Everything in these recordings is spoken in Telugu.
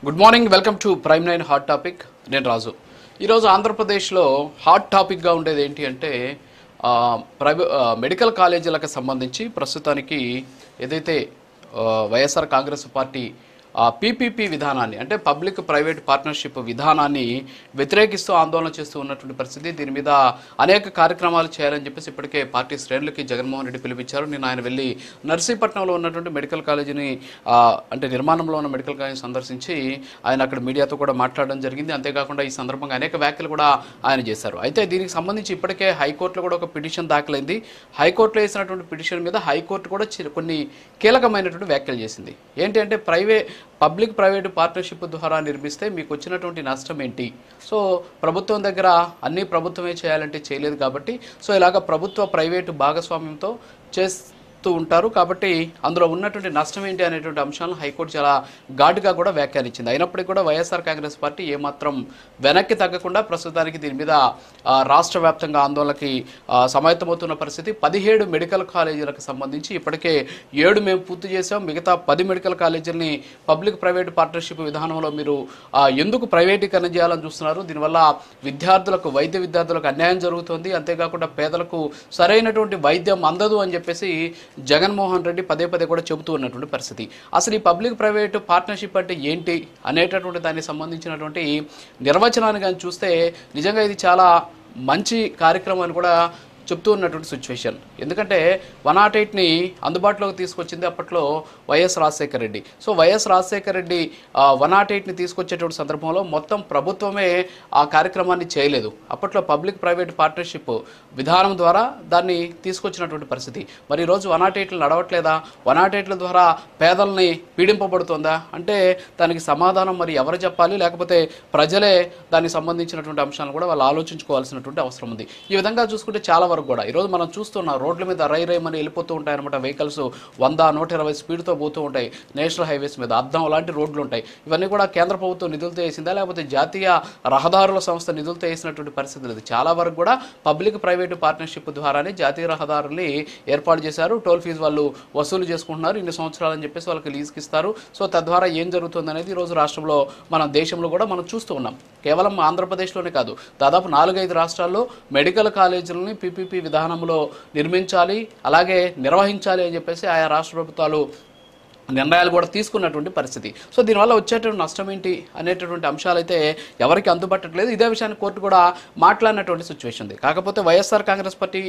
Good morning, welcome to prime nine hot topic. నేను రాజు. ఈరోజు ఆంధ్రప్రదేశ్లో హాట్ టాపిక్గా ఉండేది ఏంటి అంటే మెడికల్ కాలేజీలకు సంబంధించి ప్రస్తుతానికి ఏదైతే వైఎస్ఆర్ కాంగ్రెస్ పార్టీ పీపీపీ విధానాన్ని అంటే పబ్లిక్ ప్రైవేట్ పార్ట్నర్షిప్ విధానాన్ని వ్యతిరేకిస్తూ ఆందోళన చేస్తూ ఉన్నటువంటి పరిస్థితి. దీని మీద అనేక కార్యక్రమాలు చేయాలని చెప్పేసి ఇప్పటికే పార్టీ శ్రేణులకి జగన్మోహన్ రెడ్డి పిలిపించారు. నేను ఆయన వెళ్ళి నర్సీపట్నంలో ఉన్నటువంటి మెడికల్ కాలేజీని అంటే నిర్మాణంలో ఉన్న మెడికల్ కాలేజీని సందర్శించి ఆయన అక్కడ మీడియాతో కూడా మాట్లాడడం జరిగింది. అంతేకాకుండా ఈ సందర్భంగా అనేక వ్యాఖ్యలు కూడా ఆయన చేశారు. అయితే దీనికి సంబంధించి ఇప్పటికే హైకోర్టులో కూడా ఒక పిటిషన్ దాఖలైంది. హైకోర్టులో వేసినటువంటి పిటిషన్ మీద హైకోర్టు కూడా కొన్ని కీలకమైనటువంటి వ్యాఖ్యలు చేసింది. ఏంటి అంటే పబ్లిక్ ప్రైవేట్ పార్ట్నర్షిప్ ద్వారా నిర్మిస్తే మీకు వచ్చినటువంటి నష్టం ఏంటి? సో ప్రభుత్వం దగ్గర అన్ని ప్రభుత్వమే చేయాలంటే చేయలేదు కాబట్టి సో ఇలాగ ప్రభుత్వ ప్రైవేటు భాగస్వామ్యంతో చేస్తూ ఉంటారు కాబట్టి అందులో ఉన్నటువంటి నష్టం ఏంటి అనేటువంటి అంశాలను హైకోర్టు చాలా ఘాటుగా కూడా వ్యాఖ్యానించింది. అయినప్పటికీ కూడా వైఎస్ఆర్ కాంగ్రెస్ పార్టీ ఏమాత్రం వెనక్కి తగ్గకుండా ప్రస్తుతానికి దీని మీద రాష్ట్ర వ్యాప్తంగా ఆందోళనకి సమాయత్తమవుతున్న పరిస్థితి. 17 మెడికల్ కాలేజీలకు సంబంధించి ఇప్పటికే 7 మేము పూర్తి చేసాం. మిగతా 10 మెడికల్ కాలేజీలని పబ్లిక్ ప్రైవేట్ పార్ట్నర్షిప్ విధానంలో మీరు ఎందుకు ప్రైవేటీకరణ చేయాలని చూస్తున్నారు? దీనివల్ల వైద్య విద్యార్థులకు అన్యాయం జరుగుతుంది. అంతేకాకుండా పేదలకు సరైనటువంటి వైద్యం అందదు అని చెప్పేసి జగన్మోహన్ రెడ్డి పదే కూడా చెబుతూ ఉన్నటువంటి పరిస్థితి. అసలు ఈ పబ్లిక్ ప్రైవేట్ పార్ట్నర్షిప్ అంటే ఏంటి అనేటటువంటి దానికి సంబంధించినటువంటి నిర్వచనాన్ని కానీ చూస్తే నిజంగా ఇది చాలా మంచి కార్యక్రమం అని కూడా చెప్తూ ఉన్నటువంటి సిచ్యువేషన్. ఎందుకంటే 108ని అందుబాటులోకి తీసుకొచ్చింది అప్పట్లో YS Rajasekhara Reddy. So YS Rajasekhara Reddy 108ని తీసుకొచ్చేటువంటి సందర్భంలో మొత్తం ప్రభుత్వమే ఆ కార్యక్రమాన్ని చేయలేదు. అప్పట్లో పబ్లిక్ ప్రైవేట్ పార్ట్నర్షిప్ విధానం ద్వారా దాన్ని తీసుకొచ్చినటువంటి పరిస్థితి. మరి ఈరోజు 108లు నడవట్లేదా? 108ల ద్వారా పేదల్ని పీడింపబడుతుందా అంటే దానికి సమాధానం మరి ఎవరు చెప్పాలి? లేకపోతే ప్రజలే దానికి సంబంధించినటువంటి అంశాలను కూడా వాళ్ళు ఆలోచించుకోవాల్సినటువంటి అవసరం ఉంది. ఈ విధంగా చూసుకుంటే చాలా వరకు కూడా ఈరోజు మనం చూస్తున్నాం రోడ్ల మీద రైమని వెళ్ళిపోతూ ఉంటాయి అనమాట. వెహికల్స్ 100-120 స్పీడ్తో పోతూ ఉంటాయి నేషనల్ హైవేస్ మీద. అద్దం లాంటి రోడ్లు ఉంటాయి. ఇవన్నీ కూడా కేంద్ర ప్రభుత్వం నిధులతో వేసిందా లేకపోతే జాతీయ రహదారుల సంస్థ నిధులతో వేసినటువంటి పరిస్థితి లేదు. చాలా వరకు కూడా పబ్లిక్ ప్రైవేటు పార్ట్నర్షిప్ ద్వారానే జాతీయ రహదారుల్ని ఏర్పాటు చేశారు. టోల్ ఫీజు వాళ్ళు వసూలు చేసుకుంటున్నారు. ఇన్ని సంవత్సరాలు అని చెప్పేసి వాళ్ళకి లీజుకి ఇస్తారు. సో తద్వారా ఏం జరుగుతుంది అనేది ఈరోజు రాష్ట్రంలో మన దేశంలో కూడా మనం చూస్తూ ఉన్నాం. కేవలం ఆంధ్రప్రదేశ్లోనే కాదు, దాదాపు 4-5 రాష్ట్రాల్లో మెడికల్ కాలేజీలని పీపీపీ విధానంలో నిర్మించాలి, అలాగే నిర్వహించాలి అని చెప్పేసి ఆయా రాష్ట్ర ప్రభుత్వాలు నిర్ణయాలు కూడా తీసుకున్నటువంటి పరిస్థితి. సో దీనివల్ల వచ్చేటువంటి నష్టం ఏంటి అనేటటువంటి అంశాలు అయితే ఎవరికి అందుబట్టట్లేదు. ఇదే విషయాన్ని కోర్టు కూడా మాట్లాడినటువంటి సిచ్యువేషన్ ఉంది. కాకపోతే వైఎస్ఆర్ కాంగ్రెస్ పార్టీ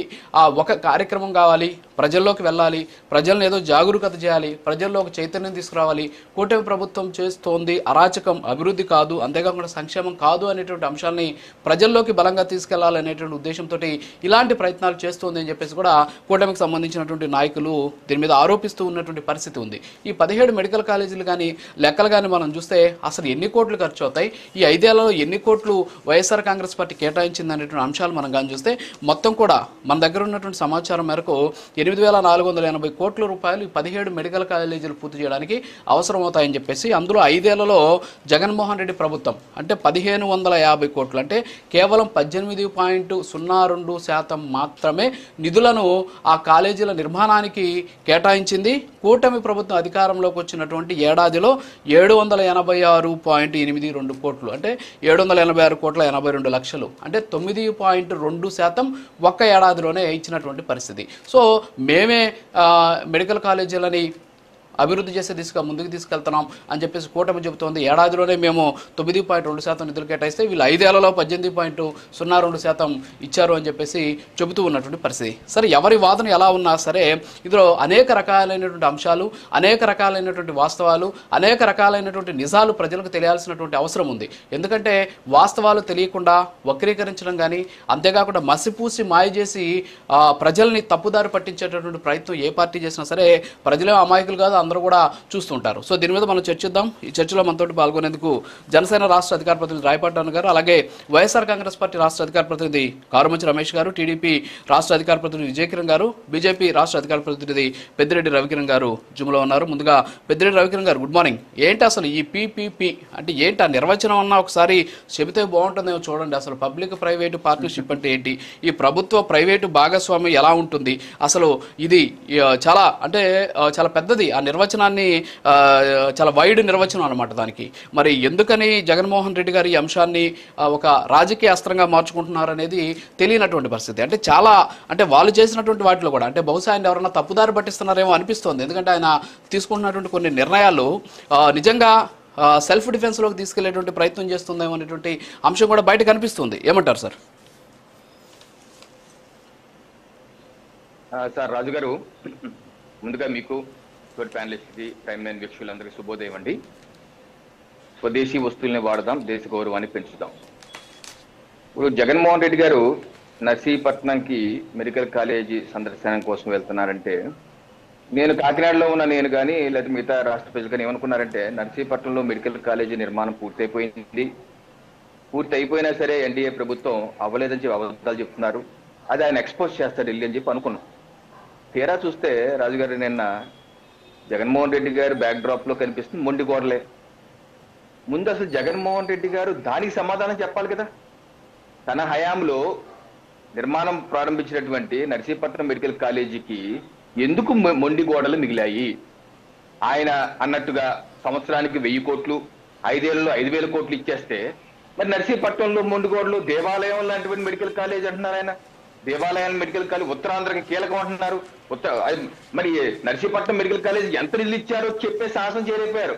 ఒక కార్యక్రమం కావాలి, ప్రజల్లోకి వెళ్ళాలి, ప్రజలను ఏదో జాగరూకత చేయాలి, ప్రజల్లో ఒక చైతన్యం తీసుకురావాలి. కూటమి ప్రభుత్వం చేస్తోంది అరాచకం, అభివృద్ధి కాదు, అంతేకాకుండా సంక్షేమం కాదు అనేటువంటి అంశాలని ప్రజల్లోకి బలంగా తీసుకెళ్లాలి అనేటువంటి ఉద్దేశంతో ఇలాంటి ప్రయత్నాలు చేస్తుంది అని చెప్పేసి కూడా కూటమికి సంబంధించినటువంటి నాయకులు దీని మీద ఆరోపిస్తూ ఉన్నటువంటి పరిస్థితి ఉంది. ఈ 17 మెడికల్ కాలేజీలు కానీ లెక్కలు కానీ మనం చూస్తే అసలు ఎన్ని కోట్లు ఖర్చు అవుతాయి, ఈ 5 ఏళ్లలో ఎన్ని కోట్లు వైఎస్ఆర్ కాంగ్రెస్ పార్టీ కేటాయించింది అనేటువంటి అంశాలు మనం కానీ చూస్తే మొత్తం కూడా మన దగ్గర ఉన్నటువంటి సమాచారం మేరకు 8,480 కోట్ల రూపాయలు ఈ 17 మెడికల్ కాలేజీలు పూర్తి చేయడానికి అవసరం అవుతాయని చెప్పేసి అందులో 5 ఏళ్లలో జగన్మోహన్ రెడ్డి ప్రభుత్వం అంటే 1,550 కోట్లు అంటే కేవలం 18.02% మాత్రమే నిధులను ఆ కాలేజీల నిర్మాణానికి కేటాయించింది. కూటమి ప్రభుత్వం అధికారంలోకి వచ్చినటువంటి ఏడాదిలో 786.82 కోట్లు అంటే 786,82,00,000 అంటే 9.2% ఒక్క ఏడాదిలోనే ఇచ్చినటువంటి పరిస్థితి. సో మేమే మెడికల్ కాలేజీలని అభివృద్ధి చేసే దిశగా ముందుకు తీసుకెళ్తున్నాం అని చెప్పేసి కూటమి చెబుతోంది. ఏడాదిలోనే మేము 9.2% నిధులు కేటాయిస్తే వీళ్ళు 5 ఏళ్లలో 18.02% ఇచ్చారు అని చెప్పేసి చెబుతూ ఉన్నటువంటి పరిస్థితి. సరే ఎవరి వాదన ఎలా ఉన్నా సరే ఇందులో అనేక రకాలైనటువంటి అంశాలు, అనేక రకాలైనటువంటి వాస్తవాలు, అనేక రకాలైనటువంటి నిజాలు ప్రజలకు తెలియాల్సినటువంటి అవసరం ఉంది. ఎందుకంటే వాస్తవాలు తెలియకుండా వక్రీకరించడం కానీ అంతేకాకుండా మసిపూసి మాయ చేసి ప్రజల్ని తప్పుదారి పట్టించేటటువంటి ప్రయత్నం ఏ పార్టీ చేసినా సరే ప్రజలే అమాయకులు కాదు, అందరూ కూడా చూస్తుంటారు. సో దీని మీద మనం చర్చిద్దాం. ఈ చర్చలో మనతో పాల్గొనేందుకు జనసేన రాష్ట్ర అధికార ప్రతినిధి రాయపాటి అన్న గారు, అలాగే వైఎస్ఆర్ కాంగ్రెస్ పార్టీ రాష్ట్ర అధికార ప్రతినిధి కారుమంచి రమేష్ గారు, టీడీపీ రాష్ట్ర అధికార ప్రతినిధి విజయకిరణ్ గారు, బీజేపీ రాష్ట్ర అధికార ప్రతినిధి పెద్దిరెడ్డి రవికిరణ్ గారు జుమ్లో ఉన్నారు. ముందుగా పెద్దిరెడ్డి రవికిరణ్ గారు గుడ్ మార్నింగ్. ఏంటి అసలు ఈ పీపీపీ అంటే ఏంటి? ఆ నిర్వచనం అన్నా ఒకసారి చెబితే బాగుంటుందేమో చూడండి. అసలు పబ్లిక్ ప్రైవేటు పార్ట్నర్షిప్ అంటే ఏంటి? ఈ ప్రభుత్వ ప్రైవేటు భాగస్వామ్యం ఎలా ఉంటుంది? అసలు ఇది చాలా పెద్దది. ఆ నిర్వచనాన్ని చాలా వైడ్ నిర్వచనం అనమాట దానికి. మరి ఎందుకని జగన్మోహన్ రెడ్డి గారు ఈ అంశాన్ని ఒక రాజకీయ అస్త్రంగా మార్చుకుంటున్నారు అనేది తెలియనటువంటి పరిస్థితి. అంటే చాలా అంటే వాళ్ళు చేసినటువంటి వాటిలో కూడా అంటే బహుశా ఆయన ఎవరైనా తప్పుదారి పట్టిస్తున్నారేమో అనిపిస్తోంది. ఎందుకంటే ఆయన తీసుకుంటున్నటువంటి కొన్ని నిర్ణయాలు నిజంగా సెల్ఫ్ డిఫెన్స్లోకి తీసుకెళ్లేటువంటి ప్రయత్నం చేస్తుందేమో అనేటువంటి అంశం కూడా బయట కనిపిస్తుంది. ఏమంటారు సార్? సార్ రాజు గారు, ముందుగా మీకు ప్యానలిస్ట్కి ప్రైమ్ లైన్ వీక్షకులందరికీ శుభోదయం అండి. స్వదేశీ వస్తువుల్ని వాడదాం, దేశ గౌరవాన్ని పెంచుదాం. ఇప్పుడు జగన్మోహన్ రెడ్డి గారు నర్సీపట్నంకి మెడికల్ కాలేజీ సందర్శనం కోసం వెళ్తున్నారంటే నేను కాకినాడలో ఉన్న నేను కానీ లేదా మిగతా రాష్ట్ర ప్రజలు కానీ ఏమనుకున్నారంటే నర్సీపట్నంలో మెడికల్ కాలేజీ నిర్మాణం పూర్తయిపోయింది, పూర్తి అయిపోయినా సరే ఎన్డీఏ ప్రభుత్వం అవ్వలేదని చెప్పి అబద్ధాలు చెప్తున్నారు, అది ఆయన ఎక్స్పోజ్ చేస్తారు ఢిల్లీ అని చెప్పి అనుకున్నాం. తీరా చూస్తే రాజుగారు నిన్న జగన్మోహన్ రెడ్డి గారు బ్యాక్ డ్రాప్ లో కనిపిస్తుంది మొండి గోడలే. ముందు అసలు జగన్మోహన్ రెడ్డి గారు దానికి సమాధానం చెప్పాలి కదా. తన హయాంలో నిర్మాణం ప్రారంభించినటువంటి నర్సీపట్నం మెడికల్ కాలేజీకి ఎందుకు మొండి గోడలు మిగిలాయి? ఆయన అన్నట్టుగా సంవత్సరానికి 1000 కోట్లు, 5 ఏళ్లలో 5000 కోట్లు ఇచ్చేస్తే మరి నర్సీపట్నంలో మొండి గోడలు, దేవాలయం లాంటివి మెడికల్ కాలేజ్ అంటున్నారు ఆయన. దేవాలయాల మెడికల్ కాలేజ్ ఉత్తరాంధ్రకి కీలకం అంటున్నారు. మరి నర్సీపట్నం మెడికల్ కాలేజ్ ఎంత నిధులు ఇచ్చారో చెప్పే సాహసం చేయలేకపోయారు.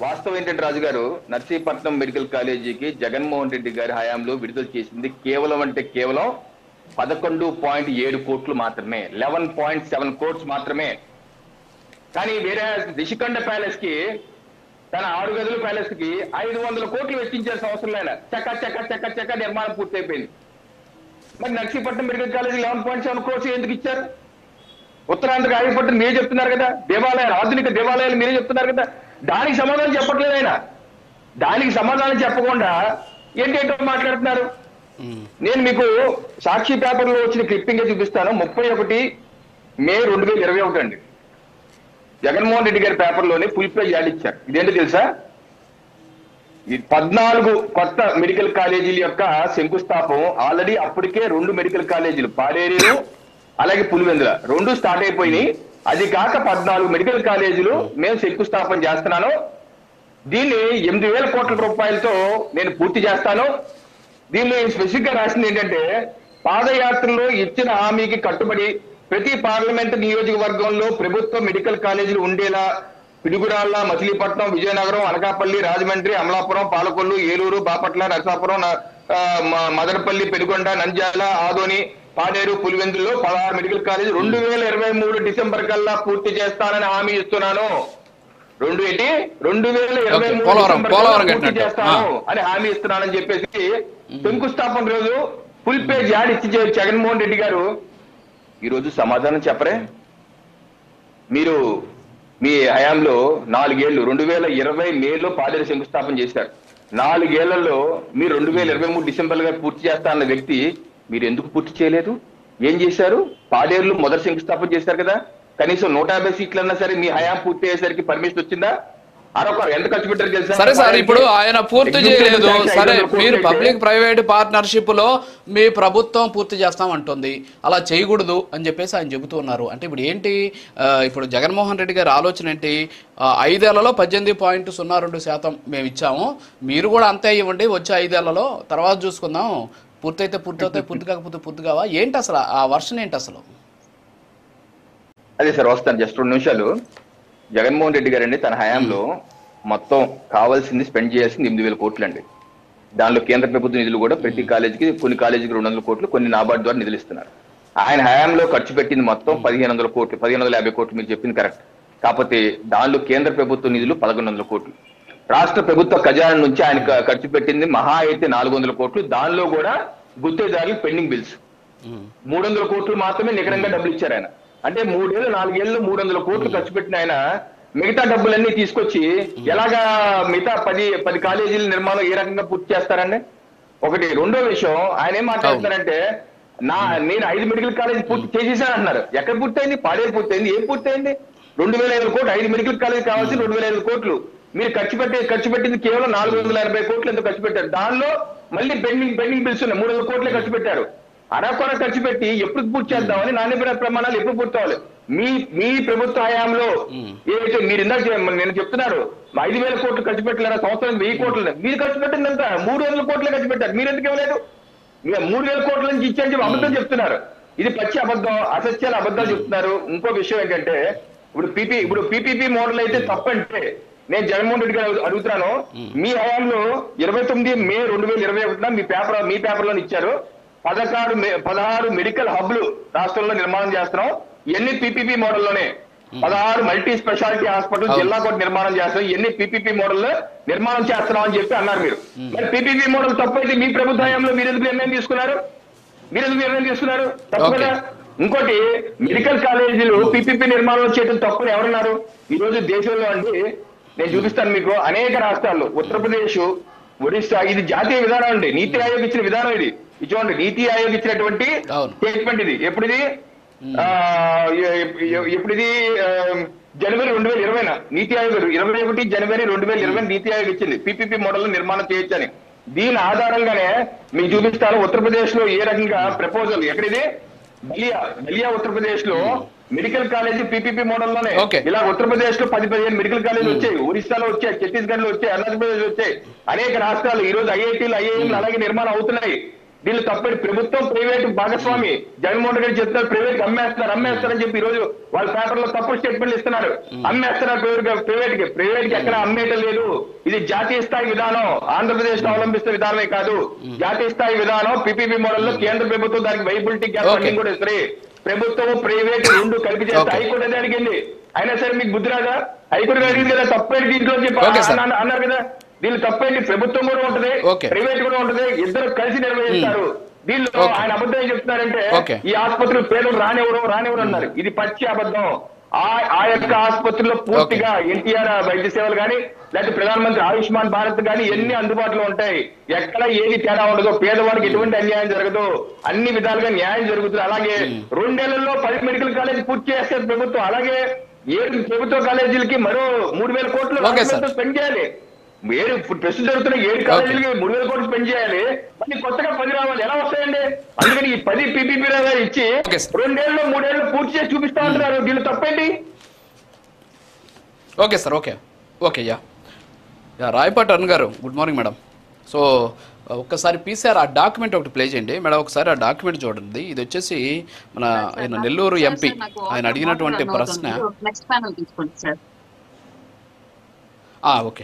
వాస్తవం ఏంటంటే రాజుగారు, నర్సీపట్నం మెడికల్ కాలేజీకి జగన్మోహన్ రెడ్డి గారి హయాంలో విడుదల చేసింది కేవలం 11.7 కోట్లు మాత్రమే, 11.7 కోట్స్ మాత్రమే. కానీ వేరే రిషికొండ ప్యాలెస్ కి, తన 6 గదుల ప్యాలెస్ కి 500 కోట్లు వెచ్చించారు సంవత్సరంలో. చక్క చక్క చక్క చక్క నిర్మాణం పూర్తయిపోయింది. మరి నర్సీపట్నం మెడికల్ కాలేజీ 11.7 కోట్స్ ఎందుకు ఇచ్చారు? ఉత్తరాంధ్రకి ఆగిపట్నం మీరే చెప్తున్నారు కదా, దేవాలయాలు, ఆధునిక దేవాలయాలు మీరే చెప్తున్నారు కదా, దానికి సమాధానం చెప్పట్లేదు ఆయన. దానికి సమాధానం చెప్పకుండా ఏంటేంటో మాట్లాడుతున్నారు. నేను మీకు సాక్షి పేపర్లో వచ్చిన క్లిప్పింగ్ చూపిస్తాను. 31 మే 2021 అండి. జగన్మోహన్ రెడ్డి గారి పేపర్లోనే ఫుల్ పేజ్ యాడ్ ఇచ్చారు. ఇదేంటో తెలుసా? ఈ 14 కొత్త మెడికల్ కాలేజీల యొక్క శంకుస్థాపన ఆల్రెడీ అప్పటికే 2 మెడికల్ కాలేజీలు పాడేరులో అలాగే పులివెందుల 2 స్టార్ట్ అయిపోయినాయి. అది కాక 14 మెడికల్ కాలేజీలు మేము శంకుస్థాపన చేస్తున్నాను. దీన్ని 8,000 కోట్ల రూపాయలతో నేను పూర్తి చేస్తాను. దీనిలో స్పెసిఫిక్ గా రాసింది ఏంటంటే, పాదయాత్రలో ఇచ్చిన హామీకి కట్టుబడి ప్రతి పార్లమెంట్ నియోజకవర్గంలో ప్రభుత్వ మెడికల్ కాలేజీలు ఉండేలా పిడుగురాళ్ల, మచిలీపట్నం, విజయనగరం, అనకాపల్లి, రాజమండ్రి, అమలాపురం, పాలకొల్లు, ఏలూరు, బాపట్ల, నరసాపురం, మదనపల్లి, పెనుగొండ, నంద్యాల, ఆదోని, పాడేరు, పులివెందుల్లో 16 మెడికల్ కాలేజీ 2023 డిసెంబర్ కల్లా పూర్తి చేస్తానని హామీ ఇస్తున్నాను. 2023 చేస్తాను అని హామీ ఇస్తున్నానని చెప్పేసి శంకుస్థాపన రోజు ఫుల్ పేజ్ యాడ్ ఇచ్చి జగన్మోహన్ రెడ్డి గారు ఈ రోజు సమాధానం చెప్పరే? మీరు మీ హయాంలో 4 ఏళ్లు 2020 మేలో పాడేరు శంకుస్థాపన చేశారు. 4 ఏళ్లలో మీరు 2023 డిసెంబర్గా పూర్తి చేస్తా అన్న వ్యక్తి మీరు ఎందుకు పూర్తి చేయలేదు? ఏం చేశారు? పాడేరులో మొదటి శంకుస్థాపన చేశారు కదా, కనీసం 150 సీట్లన్నా సరే మీ హయాం పూర్తి అయ్యేసరికి పర్మిషన్ వచ్చిందా? ఎంత ఖర్చు పెట్టారు తెలుసా? సరే సార్, ఇప్పుడు ఆయన పూర్తి చేయలేదు. సరే, మీరు పబ్లిక్ ప్రైవేట్ పార్ట్నర్షిప్ లో మీ ప్రభుత్వం పూర్తి చేస్తామంటుంది, అలా చేయకూడదు అని చెప్పేసి ఆయన చెబుతూ ఉన్నారు. అంటే ఇప్పుడు ఏంటి, ఇప్పుడు జగన్మోహన్ రెడ్డి గారి ఆలోచన ఏంటి? 5 ఏళ్లలో 18.02% మేము ఇచ్చాము, మీరు కూడా అంతే ఇవ్వండి వచ్చే 5 ఏళ్లలో, తర్వాత చూసుకుందాం, పూర్తయితే పూర్తవుతాయి, పూర్తి కాకపోతే పూర్తి కావా? ఏంటి అసలు ఆ వర్షన్ ఏంటి అసలు? అదే సార్, వస్తాను జస్ట్ 2 నిమిషాలు. జగన్మోహన్ రెడ్డి గారండి తన హయాంలో మొత్తం కావాల్సింది స్పెండ్ చేయాల్సింది 8,000 కోట్లు అండి. దానిలో కేంద్ర ప్రభుత్వ నిధులు కూడా ప్రతి కాలేజీకి, కొన్ని కాలేజీకి 200 కోట్లు, కొన్ని నాబార్డు ద్వారా నిధులు ఇస్తున్నారు. ఆయన హయాంలో ఖర్చు పెట్టింది మొత్తం 1,500 కోట్లు, 1,550 కోట్లు. మీరు చెప్పింది కరెక్ట్. కాకపోతే దానిలో కేంద్ర ప్రభుత్వ నిధులు 1,100 కోట్లు. రాష్ట్ర ప్రభుత్వ ఖజానా నుంచి ఆయన ఖర్చు పెట్టింది మహా అయితే 400 కోట్లు. దానిలో కూడా గుత్తేదారులు పెండింగ్ బిల్స్ 300 కోట్లు మాత్రమే నికరంగా డబ్బులు ఇచ్చారు ఆయన. అంటే 3 ఏళ్ళు 4 ఏళ్ళు 300 కోట్లు ఖర్చు పెట్టిన ఆయన మిగతా డబ్బులన్నీ తీసుకొచ్చి ఎలాగా మిగతా 10 కాలేజీల నిర్మాణం ఏ రకంగా పూర్తి చేస్తారండి? ఒకటి. రెండో విషయం, ఆయన ఏం మాట్లాడుతున్నారంటే నేను 5 మెడికల్ కాలేజీ పూర్తి చేసేసానంటున్నారు. ఎక్కడ పూర్తయింది? పాడేరు పూర్తయింది. ఏం పూర్తయింది? 2,500 కోట్లు. 5 మెడికల్ కాలేజీ కావాల్సి 2,500 కోట్లు. మీరు ఖర్చు పెట్టింది కేవలం 480 కోట్లు ఎంతో ఖర్చు పెట్టారు. దానిలో మళ్ళీ పెండింగ్ బిల్స్ ఉన్నాయి, 300 కోట్లే ఖర్చు పెట్టారు. అరకొర ఖర్చు పెట్టి ఎప్పుడు పూర్తి చేద్దామని నాణ్యమైన ప్రమాణాలు ఎప్పుడు పూర్తవాలి? మీ మీ ప్రభుత్వ హయాంలో ఏదైతే మీరు ఇందాక నేను చెప్తున్నారు 5,000 కోట్లు ఖర్చు పెట్టలేరా, సంవత్సరం 1000 కోట్లు మీరు ఖర్చు పెట్టిందంత 3,000 కోట్లు ఖర్చు పెట్టారు. మీరు ఎందుకు ఇవ్వలేదు? 3,000 కోట్ల నుంచి ఇచ్చని చెప్పి అబద్ధం చెప్తున్నారు. ఇది పచ్చి అబద్ధం, అసత్యాలు అబద్ధాలు చెప్తున్నారు. ఇంకో విషయం ఏంటంటే ఇప్పుడు పీపీపీ మోడల్ అయితే తప్పంటే నేను జగన్మోహన్ రెడ్డి గారు అడుగుతున్నాను, మీ హయాంలో 29 మే 2021 మీ పేపర్ లో ఇచ్చారు 16 మెడికల్ హబ్లు రాష్ట్రంలో నిర్మాణం చేస్తున్నాం. ఎన్ని పీపీపీ మోడల్లోనే 16 మల్టీ స్పెషాలిటీ హాస్పిటల్ జిల్లా కూడా నిర్మాణం చేస్తాం. ఎన్ని పీపీపీ మోడల్ నిర్మాణం చేస్తున్నాం అని చెప్పి అన్నారు మీరు. మరి పీపీపీ మోడల్ తప్పైతే మీ ప్రభుత్వ హయాంలో మీరు ఎందుకు నిర్ణయం తీసుకున్నారు? తప్పు కదా. ఇంకోటి మెడికల్ కాలేజీలు పీపీపీ నిర్మాణం చేయడం తప్పని ఎవరున్నారు? ఈ రోజు దేశంలో అండి నేను చూపిస్తాను మీకు, అనేక రాష్ట్రాల్లో ఉత్తరప్రదేశ్, ఒడిశా, ఇది జాతీయ విధానం అండి, నీతి ఆయోగ్ ఇచ్చిన విధానం ఇది. చూడండి, నీతి ఆయోగ్ ఇచ్చినటువంటి స్టేట్మెంట్ ఇది. ఎప్పుడిది జనవరి 2020 నీతి ఆయోగ్ 21 జనవరి 2020 నీతి ఆయోగ్ ఇచ్చింది పీపీపీ మోడల్ నిర్మాణం చేయొచ్చని. దీని ఆధారంగానే మీకు చూపిస్తాను ఉత్తరప్రదేశ్ లో ఏ రకంగా ప్రపోజల్. ఎక్కడిది? బలియా ఉత్తరప్రదేశ్ లో మెడికల్ కాలేజీ పీపీపీ మోడల్లోనే ఇలా ఉత్తరప్రదేశ్ లో 10-15 మెడికల్ కాలేజీలు వచ్చాయి, ఒరిస్సాలో వచ్చాయి, ఛత్తీస్గఢ్ లో వచ్చాయి, అరుణాచల్ ప్రదేశ్ వచ్చాయి, అనేక రాష్ట్రాలు ఈ రోజు ఐఐటీలు ఐఐఎంలు అలాగే నిర్మాణం అవుతున్నాయి. దీన్ని తప్పటి ప్రభుత్వం ప్రైవేట్ భాగస్వామి. జగన్మోహన్ రెడ్డి చెప్తున్నారు ప్రైవేట్ అమ్మేస్తారని చెప్పి ఈ రోజు వాళ్ళ పేపర్లో తప్పుడు స్టేట్మెంట్లు ఇస్తున్నారు. అమ్మేస్తున్నారు ప్రైవేట్ కి ఎక్కడ అమ్మేయటం లేదు. ఇది జాతీయ స్థాయి విధానం, ఆంధ్రప్రదేశ్ లో అవలంబిస్తున్న విధానమే కాదు, జాతీయ స్థాయి విధానం. పీపీపీ మోడల్ లో కేంద్ర ప్రభుత్వం దానికి వైబిలిటీ గ్యాప్ ఫండింగ్ కూడా ఇస్తుంది. ప్రభుత్వం ప్రైవేట్ రెండు కలిపి చేస్తే హైకోర్టు అదే అడిగింది. అయినా సరే మీకు బుద్ధి రాదా? హైకోర్టు అడిగింది కదా తప్పేంటి దీంట్లో చెప్పి అన్నారు కదా. దీనిలో తప్పేంటి? ప్రభుత్వం కూడా ఉంటది, ప్రైవేట్ కూడా ఉంటది, ఇద్దరు కలిసి నిర్వహిస్తారు. దీనిలో ఆయన అబద్ధం ఏం చెప్తున్నారంటే ఈ ఆసుపత్రులు పేదలు రానివ్వరు అన్నారు. ఇది పచ్చి అబద్ధం. ఆ యొక్క ఆసుపత్రిలో పూర్తిగా ఎన్టీఆర్ వైద్య సేవలు కానీ లేకపోతే ప్రధానమంత్రి ఆయుష్మాన్ భారత్ కానీ ఎన్ని అందుబాటులో ఉంటాయి. ఎక్కడ ఏది తేడా ఉండదు, పేదవాడికి ఎటువంటి అన్యాయం జరగదు, అన్ని విధాలుగా న్యాయం జరుగుతుంది. అలాగే 2 ఏళ్లలో 10 మెడికల్ కాలేజీ పూర్తి చేస్తారు ప్రభుత్వం. అలాగే 7 ప్రభుత్వ కాలేజీలకి మరో 3,000 కోట్లు స్పెండ్ చేయాలి. ప్రస్తుతం జరుగుతున్న 7 కాలేజీలకి 3,000 కోట్లు స్పెండ్ చేయాలి. మళ్ళీ కొత్తగా 10 రావాలి, ఎలా వస్తాయండి? అందుకని ఈ 10 పీపీపీ ఇచ్చి 2 ఏళ్ళు 3 ఏళ్ళు పూర్తి చేసి చూపిస్తా ఉంటున్నారు. దీనిలో తప్పేంటి? Okay sir, okay yeah Rayapati Arun గారు, గుడ్ మార్నింగ్ మేడం. సో ఒక్కసారి పీసీఆర్ ఆ డాక్యుమెంట్ ఒకటి ప్లే చేయండి మేడం. ఒకసారి ఆ డాక్యుమెంట్ చూడండి. ఇది వచ్చేసి మన ఆయన నెల్లూరు ఎంపీ ఆయన అడిగినటువంటి ప్రశ్న. ఓకే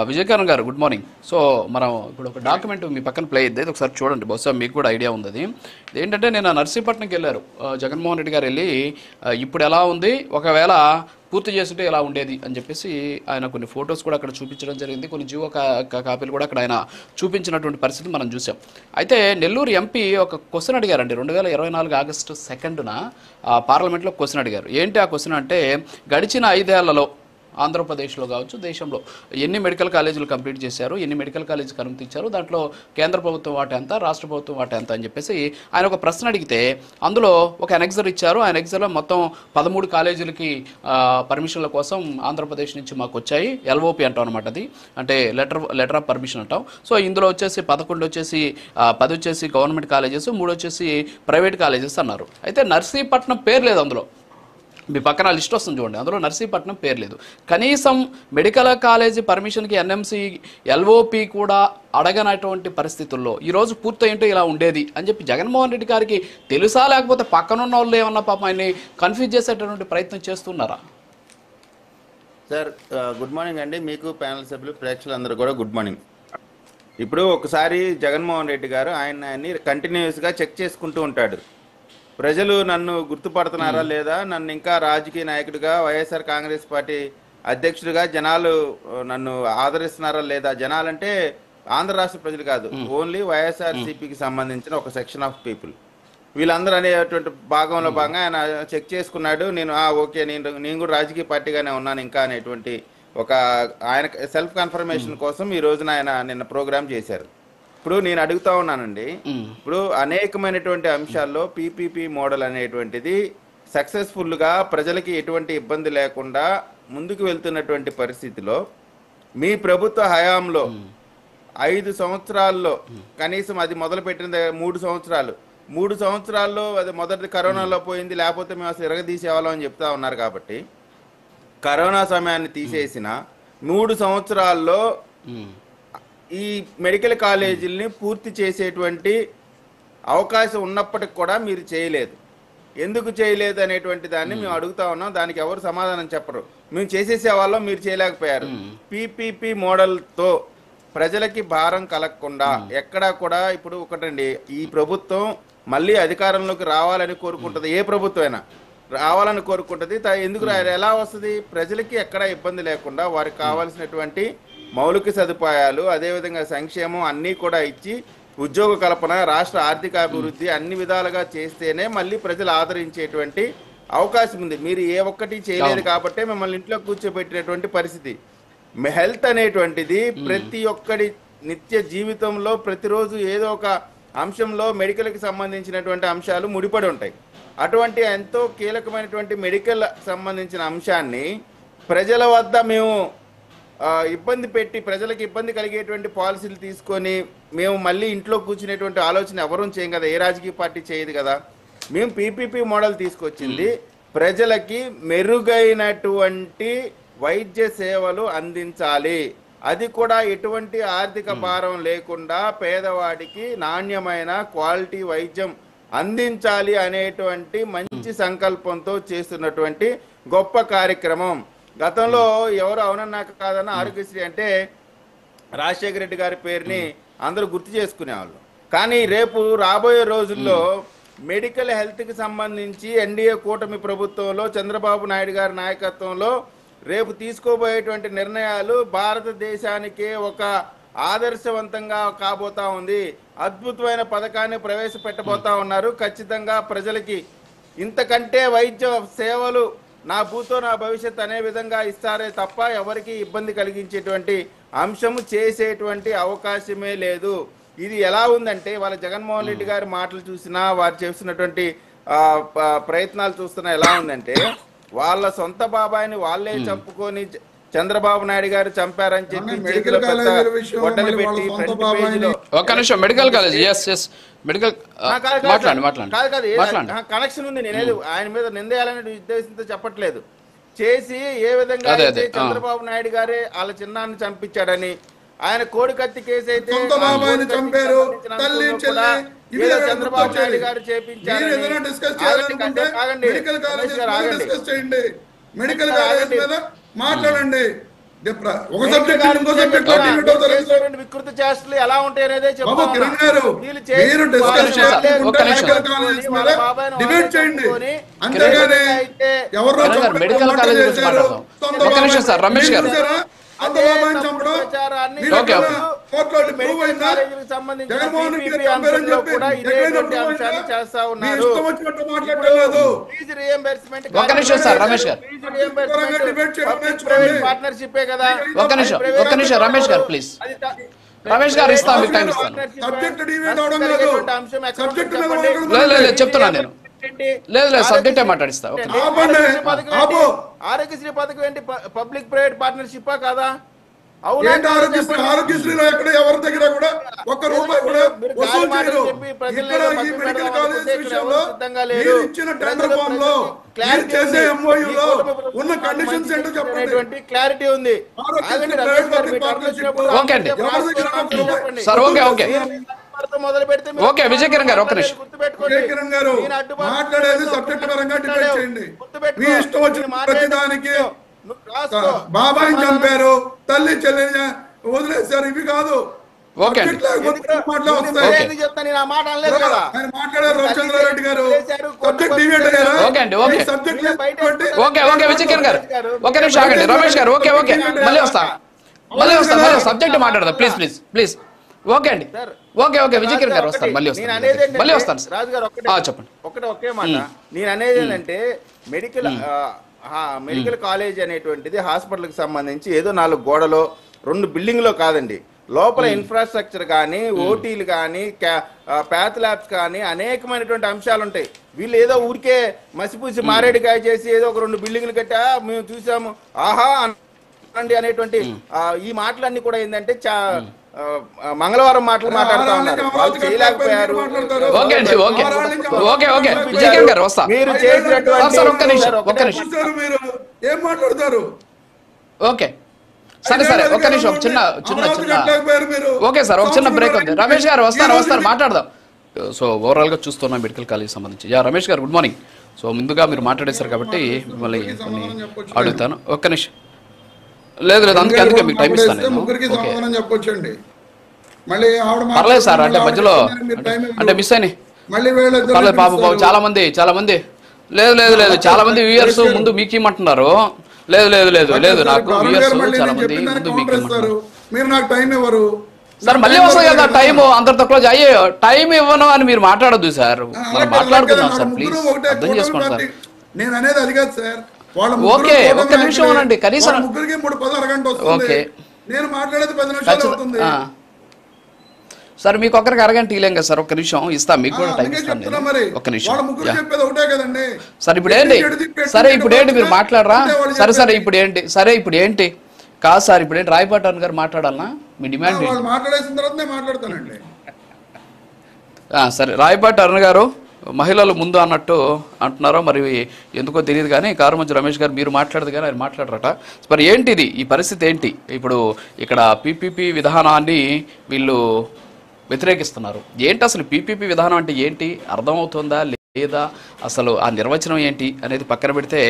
విజయకరణ్ గారు గుడ్ మార్నింగ్. సో మనం ఇప్పుడు ఒక డాక్యుమెంట్ మీ పక్కన ప్లే అయ్యింది, ఒకసారి చూడండి, బహుశా మీకు కూడా ఐడియా ఉంది. ఏంటంటే నేను నర్సీపట్నంకి వెళ్ళారు జగన్మోహన్ రెడ్డి గారు, వెళ్ళి ఇప్పుడు ఎలా ఉంది, ఒకవేళ పూర్తి చేస్తుంటే ఎలా ఉండేది అని చెప్పేసి ఆయన కొన్ని ఫొటోస్ కూడా అక్కడ చూపించడం జరిగింది, కొన్ని జీవో కాపీలు కూడా అక్కడ ఆయన చూపించినటువంటి పరిస్థితి మనం చూసాం. అయితే నెల్లూరు ఎంపీ ఒక క్వశ్చన్ అడిగారండి 2024 ఆగస్టు 2న పార్లమెంట్లో క్వశ్చన్ అడిగారు. ఏంటి ఆ క్వశ్చన్ అంటే, గడిచిన 5 ఏళ్లలో ఆంధ్రప్రదేశ్లో కావచ్చు దేశంలో ఎన్ని మెడికల్ కాలేజీలు కంప్లీట్ చేశారు, ఎన్ని మెడికల్ కాలేజీకి అనుమతించారు, దాంట్లో కేంద్ర ప్రభుత్వం వాటా ఎంత, రాష్ట్ర ప్రభుత్వం వాటా ఎంత అని చెప్పేసి ఆయన ఒక ప్రశ్న అడిగితే అందులో ఒక అనెక్సర్ ఇచ్చారు. ఆ అనెక్సర్లో మొత్తం 13 కాలేజీలకి పర్మిషన్ల కోసం ఆంధ్రప్రదేశ్ నుంచి మాకు వచ్చాయి. ఎల్ఓపి అంటాం అనమాట, అది అంటే లెటర్ ఆఫ్ పర్మిషన్ అంటాం. సో ఇందులో వచ్చేసి 11 వచ్చేసి 10 వచ్చేసి గవర్నమెంట్ కాలేజెస్, 3 వచ్చేసి ప్రైవేట్ కాలేజెస్ అన్నారు. అయితే నర్సీపట్నం పేరు లేదు అందులో. మీ పక్కన లిస్ట్ వస్తుంది చూడండి, అందులో నర్సీపట్నం పేరు లేదు. కనీసం మెడికల్ కాలేజీ పర్మిషన్కి ఎన్ఎంసీ ఎల్ఓపి కూడా అడగనటువంటి పరిస్థితుల్లో ఈరోజు పూర్తయింటే ఇలా ఉండేది అని చెప్పి జగన్మోహన్ రెడ్డి గారికి తెలుసా, లేకపోతే పక్కనున్న వాళ్ళు ఏమన్నా పాపం ఆయన్ని కన్ఫ్యూజ్ చేసేటటువంటి ప్రయత్నం చేస్తున్నారా? సార్ గుడ్ మార్నింగ్ అండి, మీకు ప్యానల్ సభ్యులు ప్రేక్షకులందరూ కూడా గుడ్ మార్నింగ్. ఇప్పుడు ఒకసారి జగన్మోహన్ రెడ్డి గారు ఆయన్ని కంటిన్యూస్గా చెక్ చేసుకుంటూ ఉంటాడు. ప్రజలు నన్ను గుర్తుపడుతున్నారా లేదా, నన్ను ఇంకా రాజకీయ నాయకుడిగా వైఎస్ఆర్ కాంగ్రెస్ పార్టీ అధ్యక్షుడిగా జనాలు నన్ను ఆదరిస్తున్నారా లేదా. జనాలంటే ఆంధ్ర రాష్ట్ర ప్రజలు కాదు, ఓన్లీ వైఎస్ఆర్సీపీకి సంబంధించిన ఒక సెక్షన్ ఆఫ్ పీపుల్. వీళ్ళందరూ అనేటువంటి భాగంలో భాగంగా ఆయన చెక్ చేసుకున్నాడు. నేను ఓకే నేను కూడా రాజకీయ పార్టీగానే ఉన్నాను ఇంకా అనేటువంటి ఒక ఆయన సెల్ఫ్ కన్ఫర్మేషన్ కోసం ఈ రోజున ఆయన నిన్న ప్రోగ్రామ్ చేశారు. ఇప్పుడు నేను అడుగుతా ఉన్నానండి, ఇప్పుడు అనేకమైనటువంటి అంశాల్లో పీపీపీ మోడల్ అనేటువంటిది సక్సెస్ఫుల్గా ప్రజలకి ఎటువంటి ఇబ్బంది లేకుండా ముందుకు వెళ్తున్నటువంటి పరిస్థితిలో మీ ప్రభుత్వ హయాంలో 5 సంవత్సరాల్లో కనీసం అది మొదలుపెట్టిన 3 సంవత్సరాలు 3 సంవత్సరాల్లో అది మొదటి కరోనాలో పోయింది, లేకపోతే మేము అసలు ఇరగదీసేవాళ్ళం అని చెప్తా ఉన్నారు. కాబట్టి కరోనా సమయాన్ని తీసేసిన 3 సంవత్సరాల్లో ఈ మెడికల్ కాలేజీల్ని పూర్తి చేసేటువంటి అవకాశం ఉన్నప్పటికి కూడా మీరు చేయలేదు. ఎందుకు చేయలేదు అనేటువంటి దాన్ని మేము అడుగుతా ఉన్నాం. దానికి ఎవరు సమాధానం చెప్పరు. మేము చేసేసే వాళ్ళం, మీరు చేయలేకపోయారు. పీపీపీ మోడల్తో ప్రజలకి భారం కలగకుండా ఎక్కడా కూడా ఇప్పుడు ఒకటండి, ఈ ప్రభుత్వం మళ్ళీ అధికారంలోకి రావాలని కోరుకుంటుంది. ఏ ప్రభుత్వం అయినా రావాలని కోరుకుంటుంది. ఎందుకు ఎలా వస్తుంది? ప్రజలకి ఎక్కడా ఇబ్బంది లేకుండా వారికి కావాల్సినటువంటి మౌలిక సదుపాయాలు, అదేవిధంగా సంక్షేమం అన్నీ కూడా ఇచ్చి ఉద్యోగ కల్పన, రాష్ట్ర ఆర్థికాభివృద్ధి అన్ని విధాలుగా చేస్తేనే మళ్ళీ ప్రజలు ఆదరించేటువంటి అవకాశం ఉంది. మీరు ఏ ఒక్కటి చేయలేదు కాబట్టి మిమ్మల్ని ఇంట్లో కూర్చోబెట్టినటువంటి పరిస్థితి. హెల్త్ అనేటువంటిది ప్రతి ఒక్కడి నిత్య జీవితంలో ప్రతిరోజు ఏదో ఒక అంశంలో మెడికల్కి సంబంధించినటువంటి అంశాలు ముడిపడి ఉంటాయి. అటువంటి ఎంతో కీలకమైనటువంటి మెడికల్ సంబంధించిన అంశాన్ని ప్రజల వద్ద మేము ఇబ్బంది పెట్టి, ప్రజలకు ఇబ్బంది కలిగేటువంటి పాలసీలు తీసుకొని మేము మళ్ళీ ఇంట్లో కూర్చునేటువంటి ఆలోచన ఎవరూ చేయం కదా, ఏ రాజకీయ పార్టీ చేయదు కదా. మేము పీపీపీ మోడల్ తీసుకొచ్చింది ప్రజలకి మెరుగైనటువంటి వైద్య సేవలు అందించాలి, అది కూడా ఎటువంటి ఆర్థిక భారం లేకుండా పేదవాడికి నాణ్యమైన క్వాలిటీ వైద్యం అందించాలి అనేటువంటి మంచి సంకల్పంతో చేస్తున్నటువంటి గొప్ప కార్యక్రమం. గతంలో ఎవరు అవునన్నా కాదన్నా ఆరోగ్యశ్రీ అంటే రాజశేఖర రెడ్డి గారి పేరుని అందరూ గుర్తు చేసుకునేవాళ్ళు. కానీ రేపు రాబోయే రోజుల్లో మెడికల్ హెల్త్కి సంబంధించి ఎన్డీఏ కూటమి ప్రభుత్వంలో చంద్రబాబు నాయుడు గారి నాయకత్వంలో రేపు తీసుకోబోయేటువంటి నిర్ణయాలు భారతదేశానికే ఒక ఆదర్శవంతంగా కాబోతా ఉంది. అద్భుతమైన పథకాన్ని ప్రవేశపెట్టబోతా ఉన్నారు. ఖచ్చితంగా ప్రజలకి ఇంతకంటే వైద్య సేవలు నా భూతో నా భవిష్యత్ అనే విధంగా ఇస్తారే తప్ప ఎవరికి ఇబ్బంది కలిగించేటువంటి అంశము చేసేటువంటి అవకాశమే లేదు. ఇది ఎలా ఉందంటే వాళ్ళ జగన్మోహన్ రెడ్డి గారి మాటలు చూసినా, వారు చేస్తున్నటువంటి ప్రయత్నాలు చూస్తున్నా ఎలా ఉందంటే, వాళ్ళ సొంత బాబాయిని వాళ్ళే చంపుకొని చంద్రబాబు నాయుడు గారు చంపారని చెప్పి మెడికల్ కాలేజ్ కనెక్షన్ ఉంది. నేనేది ఆయన మీద నిందేయాలనే ఉద్దేశంతో చెప్పట్లేదు. చేసి ఏ విధంగా చంద్రబాబు నాయుడు గారే వాళ్ళ చిన్నాన్ని చంపించాడని, ఆయన కోడికత్తి కేసు అయితే చంద్రబాబు నాయుడు గారు చేపించారని మాట్లాడండి. వికృత చేష్టలు ఎలా ఉంటాయి అనేదే డిబేట్ చేయండి. అంతేగాని ఎవరో రమేష్ గారు పార్ట్నర్షిప్ కదా. ఒక్క నిమిషం రమేష్ గారు ప్లీజ్. రమేష్ గారు ఇస్తాను, మీకు టైం ఇస్తాను. లేదు చెప్తున్నాను నేను. లేదు సబ్జెక్టే మాట్లాడిస్తా. ఆరోగ్యశ్రీ పథకం ఏంటి? పబ్లిక్ ప్రైవేట్ పార్ట్నర్షిప్ కాదా? ఆరోగ్యశ్రీలో ఎక్కడ ఎవరి దగ్గర కూడా ఒక్క రూపాయి కూడా వసూలు చేయరు. ఇక్కడ ఈ మెడికల్ కాలేజ్ విషయంలో మీరు ఇచ్చిన టెండర్ ఫామ్ లో మీరు చేసే ఎంఓయూ లో ఉన్న కండిషన్స్ ఏంటో చెప్పండి. క్లారిటీ ఉంది. ఓకే అండి sir. Okay okay okay Vijay Kiran గారు ఒక్క నిమిషం. విజయ్ కిరణ్ గారు మాట్లాడేది సబ్జెక్ట్ పరంగా డిబేట్ చేయండి. మీ ఇష్టం వచ్చిన ప్రతిదానికి బాబాయిని చంపారు, తల్లి చెల్లిని వదిలేశారు, ఇవి కాదు. రవిచంద్రారెడ్డి గారు సబ్జెక్ట్ డిబేట్ అయ్యారా? విజయ్ కిరణ్ గారు ఒక నిమిషం ఆగండి. రమేష్ గారు ఓకే ఓకే మళ్ళీ వస్తా సబ్జెక్ట్ మాట్లాడదాం ప్లీజ్ ప్లీజ్ ప్లీజ్. ఓకే అండి ఓకే ఓకే విజయ్ కిరణ్ గారు వస్తాను, మళ్ళీ వస్తాను. రాజు గారు చెప్పండి. ఒకే మాట నేను అనేది ఏంటంటే, మెడికల్ కాలేజ్ అనేటువంటిది హాస్పిటల్కి సంబంధించి ఏదో 4 గోడలో 2 బిల్డింగ్లో కాదండి. లోపల ఇన్ఫ్రాస్ట్రక్చర్ కానీ, ఓటీలు కానీ, ప్యాథ్ ల్యాబ్స్ కానీ అనేకమైనటువంటి అంశాలు ఉంటాయి. వీళ్ళు ఏదో ఊరికే మసిపూసి మారేడుకాయ చేసి ఏదో ఒక 2 బిల్డింగ్లు కట్టా మేము చూసాము ఆహా అండి అనేటువంటి ఈ మాటలన్నీ కూడా ఏంటంటే మంగళవారం మాటలు మాట్లాడుతూ ఉన్నారు. వాళ్ళు చేయలేకపోయారు. ఓకే అండి, ఓకే ఓకే ఓకే విజయకాంత్ గారు వస్తా. మీరు చేసినటువంటి ఒక్క నిమిషం మీరు ఏం మాట్లాడతారు? ఓకే సరే సరే ఒక్క నిమిషం చిన్న చిన్న చిన్న ఓకే సార్ ఒక చిన్న బ్రేక్ ఉంది. రమేష్ గారు వస్తారు మాట్లాడదాం. సో ఓవరాల్ గా చూస్తున్నాం మెడికల్ కాలేజ్ సంబంధించి. రమేష్ గారు గుడ్ మార్నింగ్. సో ముందుగా మీరు మాట్లాడేశారు కాబట్టి మిమ్మల్ని కొన్ని అడుగుతాను. ఒక్క నిమిషం. లేదు అందుకే మీకు టైం ఇస్తాను. ముగ్గురికి సమాధానం చెప్పొచ్చండి. మళ్ళీ పర్లేదు సార్, అంటే మధ్యలో అంటే మిస్ అయినాయి పర్లేదు. పాప చాలా మంది లేదు చాలా మంది వ్యూయర్స్ ముందు మీకు ఇమ్మంటున్నారు. లేదు నాకు వ్యూయర్స్ చాలా మంది ముందు మీకు ఇమ్మంటున్నారు. మీరు నాకు టైం ఇవ్వరు సార్. మళ్ళీ వస్తుంది కదా టైం, అందరితో క్లోజ్ అయ్యే టైం ఇవ్వను అని మీరు మాట్లాడద్దు సార్. మనం మాట్లాడుకుందాం సార్, ప్లీజ్ అర్థం చేసుకోండి సార్. నేను అనేది అది కాదు సార్. ఓకే ఒక్క నిమిషం అనండి కనీసం. ముగ్గురికి 3 అరగంట వస్తుంది. నేను మాట్లాడేది 10 నిమిషాలు అవుతుంది సార్. మీకు ఒక్కరికి అరగంట ఇలేం కదా సార్. ఒక్క నిమిషం ఇస్తాం, మీకు కూడా టైం ఇస్తాను. ఒక్క నిమిషం సార్. ఇప్పుడు ఏంటి మీరు మాట్లాడరా? ఇప్పుడు ఏంటి కాదు సార్. ఇప్పుడు ఏంటి రాయపాటి అరుణ్ గారు మాట్లాడాలనా? మీ డిమాండ్ మాట్లాడేసిన తర్వాత నేను మాట్లాడతానండి. సరే రాయపాటి అరుణ్ గారు మహిళలు ముందు అన్నట్టు అంటున్నారో మరి ఎందుకో తెలియదు కానీ కారుమంచి రమేష్ గారు మీరు మాట్లాడదు కానీ ఆయన మాట్లాడరట. మరి ఏంటిది ఈ పరిస్థితి ఏంటి? ఇప్పుడు ఇక్కడ పీపీపీ విధానాన్ని వీళ్ళు వ్యతిరేకిస్తున్నారు. ఏంటి అసలు పీపీపీ విధానం అంటే ఏంటి అర్థమవుతుందా లేదా? అసలు ఆ నిర్వచనం ఏంటి అనేది పక్కన పెడితే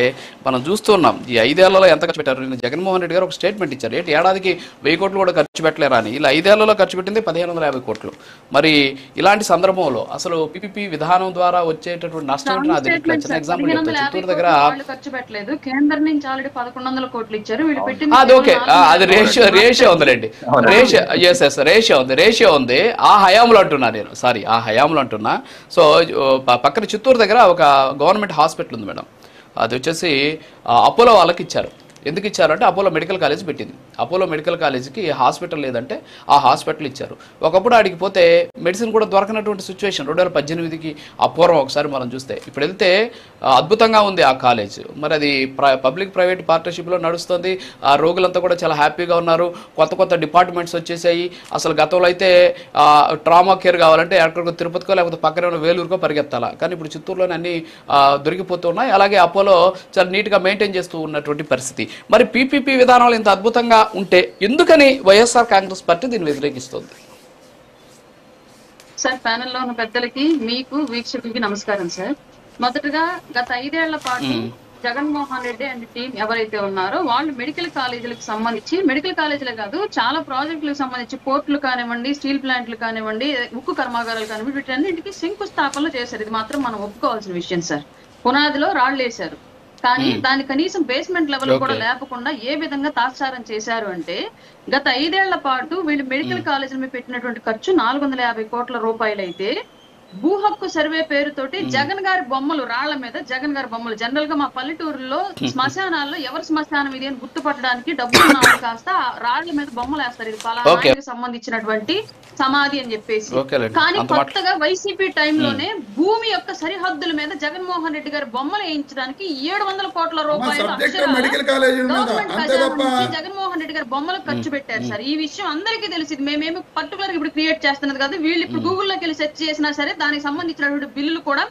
మనం చూస్తున్నాం ఈ 5 ఏళ్లలో ఎంత ఖర్చు పెట్టారు. నేను జగన్మోహన్ రెడ్డి గారు ఒక స్టేట్మెంట్ ఇచ్చారు. ఏంటి ఏడాదికి 1000 కోట్లు కూడా ఖర్చు పెట్టలేరా అని. ఇలా 5 ఏళ్లలో ఖర్చు పెట్టింది 1550 కోట్లు. మరి ఇలాంటి సందర్భంలో అసలు పీపీపీ విధానం ద్వారా వచ్చేటటువంటి నష్టం ఏంటి? నాకు తెలియట్లేదు. చిన్న ఎగ్జాంపుల్ చెప్తాను. చిత్తూరు దగ్గర అది ఓకే, అది రేషియో ఉందిలేండి. రేషియో ఉంది. ఆ హయాంలో అంటున్నా నేను, సారీ ఆ హయాంలో అంటున్నా. సో పక్కన చిత్తూరు దగ్గర ఒక గవర్నమెంట్ హాస్పిటల్ ఉంది మేడం. అది వచ్చేసి అపోలో వాళ్ళకి ఇచ్చారు. ఎందుకు ఇచ్చారంటే అపోలో మెడికల్ కాలేజ్ పెట్టింది. అపోలో మెడికల్ కాలేజ్కి హాస్పిటల్ లేదంటే ఆ హాస్పిటల్ ఇచ్చారు. ఒకప్పుడు ఆడికి పోతే మెడిసిన్ కూడా దొరకనటువంటి సిచ్యువేషన్ 2018కి అపూర్వం ఒకసారి మనం చూస్తే. ఇప్పుడు వెళ్తే అద్భుతంగా ఉంది ఆ కాలేజ్. మరి అది పబ్లిక్ ప్రైవేట్ పార్ట్నర్షిప్లో నడుస్తుంది. ఆ రోగులంతా కూడా చాలా హ్యాపీగా ఉన్నారు. కొత్త డిపార్ట్మెంట్స్ వచ్చేసాయి. అసలు గతంలో అయితే ట్రామా కేర్ కావాలంటే ఎక్కడికో తిరుపతికో లేకపోతే పక్కనే ఉన్న వేలూరుకో పరిగెత్తాలా. కానీ ఇప్పుడు చిత్తూరులోనే అన్ని దొరికిపోతున్నాయి. అలాగే అపోలో చాలా నీట్గా మెయింటైన్ చేస్తూ ఉన్నటువంటి పరిస్థితి. మరి పీపీపీ విధానాలు ఇంత అద్భుతంగా ఉంటే ఎందుకని వైఎస్ఆర్ కాంగ్రెస్ పార్టీ దీన్ని వ్యతిరేకిస్తుంది? సార్ ప్యానెల్లో ఉన్న పెద్దలకి మీకు వీక్షకులకి నమస్కారం సార్. మొదటగా గత 5 ఏళ్ల పాటు జగన్మోహన్ రెడ్డి అండ్ టీం ఎవరైతే ఉన్నారో వాళ్ళు మెడికల్ కాలేజీలకు సంబంధించి, మెడికల్ కాలేజీలే కాదు చాలా ప్రాజెక్టులకు సంబంధించి పోర్టులు కానివ్వండి, స్టీల్ ప్లాంట్లు కానివ్వండి, ఉక్కు కర్మాగారాలు కానివ్వండి, వీటన్నింటికి శంకుస్థాపనలు చేశారు. ఇది మాత్రం మనం ఒప్పుకోవాల్సిన విషయం సార్. పునాదిలో రాళ్లు వేశారు కానీ దాని కనీసం బేస్మెంట్ లెవెల్ కూడా లేకుండా ఏ విధంగా తాత్సారం చేశారు అంటే గత 5 ఏళ్ల పాటు వీళ్ళు మెడికల్ కాలేజీల మీద పెట్టినటువంటి ఖర్చు 450 కోట్ల రూపాయలు అయితే భూ హక్కు సర్వే పేరుతోటి జగన్ గారి బొమ్మలు రాళ్ల మీద జగన్ గారి బొమ్మలు జనరల్ గా మా పల్లెటూరులో శ్మశానాల్లో ఎవరి శ్మశానం ఇది అని గుర్తుపట్టడానికి డబ్బులు కాస్త రాళ్ల మీద బొమ్మలు వేస్తారు. ఇది పలానాకి సంబంధించినటువంటి సమాధి అని చెప్పేసి. కానీ కొత్తగా వైసీపీ టైంలోనే భూమి యొక్క సరిహద్దుల మీద జగన్మోహన్ రెడ్డి గారి బొమ్మలు వేయించడానికి 700 కోట్ల రూపాయలు జగన్మోహన్ రెడ్డి గారి బొమ్మలకు ఖర్చు పెట్టారు సార్. ఈ విషయం అందరికీ తెలిసింది. మేమేమి పర్టికులర్ ఇప్పుడు క్రియేట్ చేస్తున్నది కాదు. వీళ్ళు ఇప్పుడు గూగుల్లోకి వెళ్ళి సెర్చ్ చేసినా సరే దానికి సంబంధించినటువంటి బిల్లులు కూడా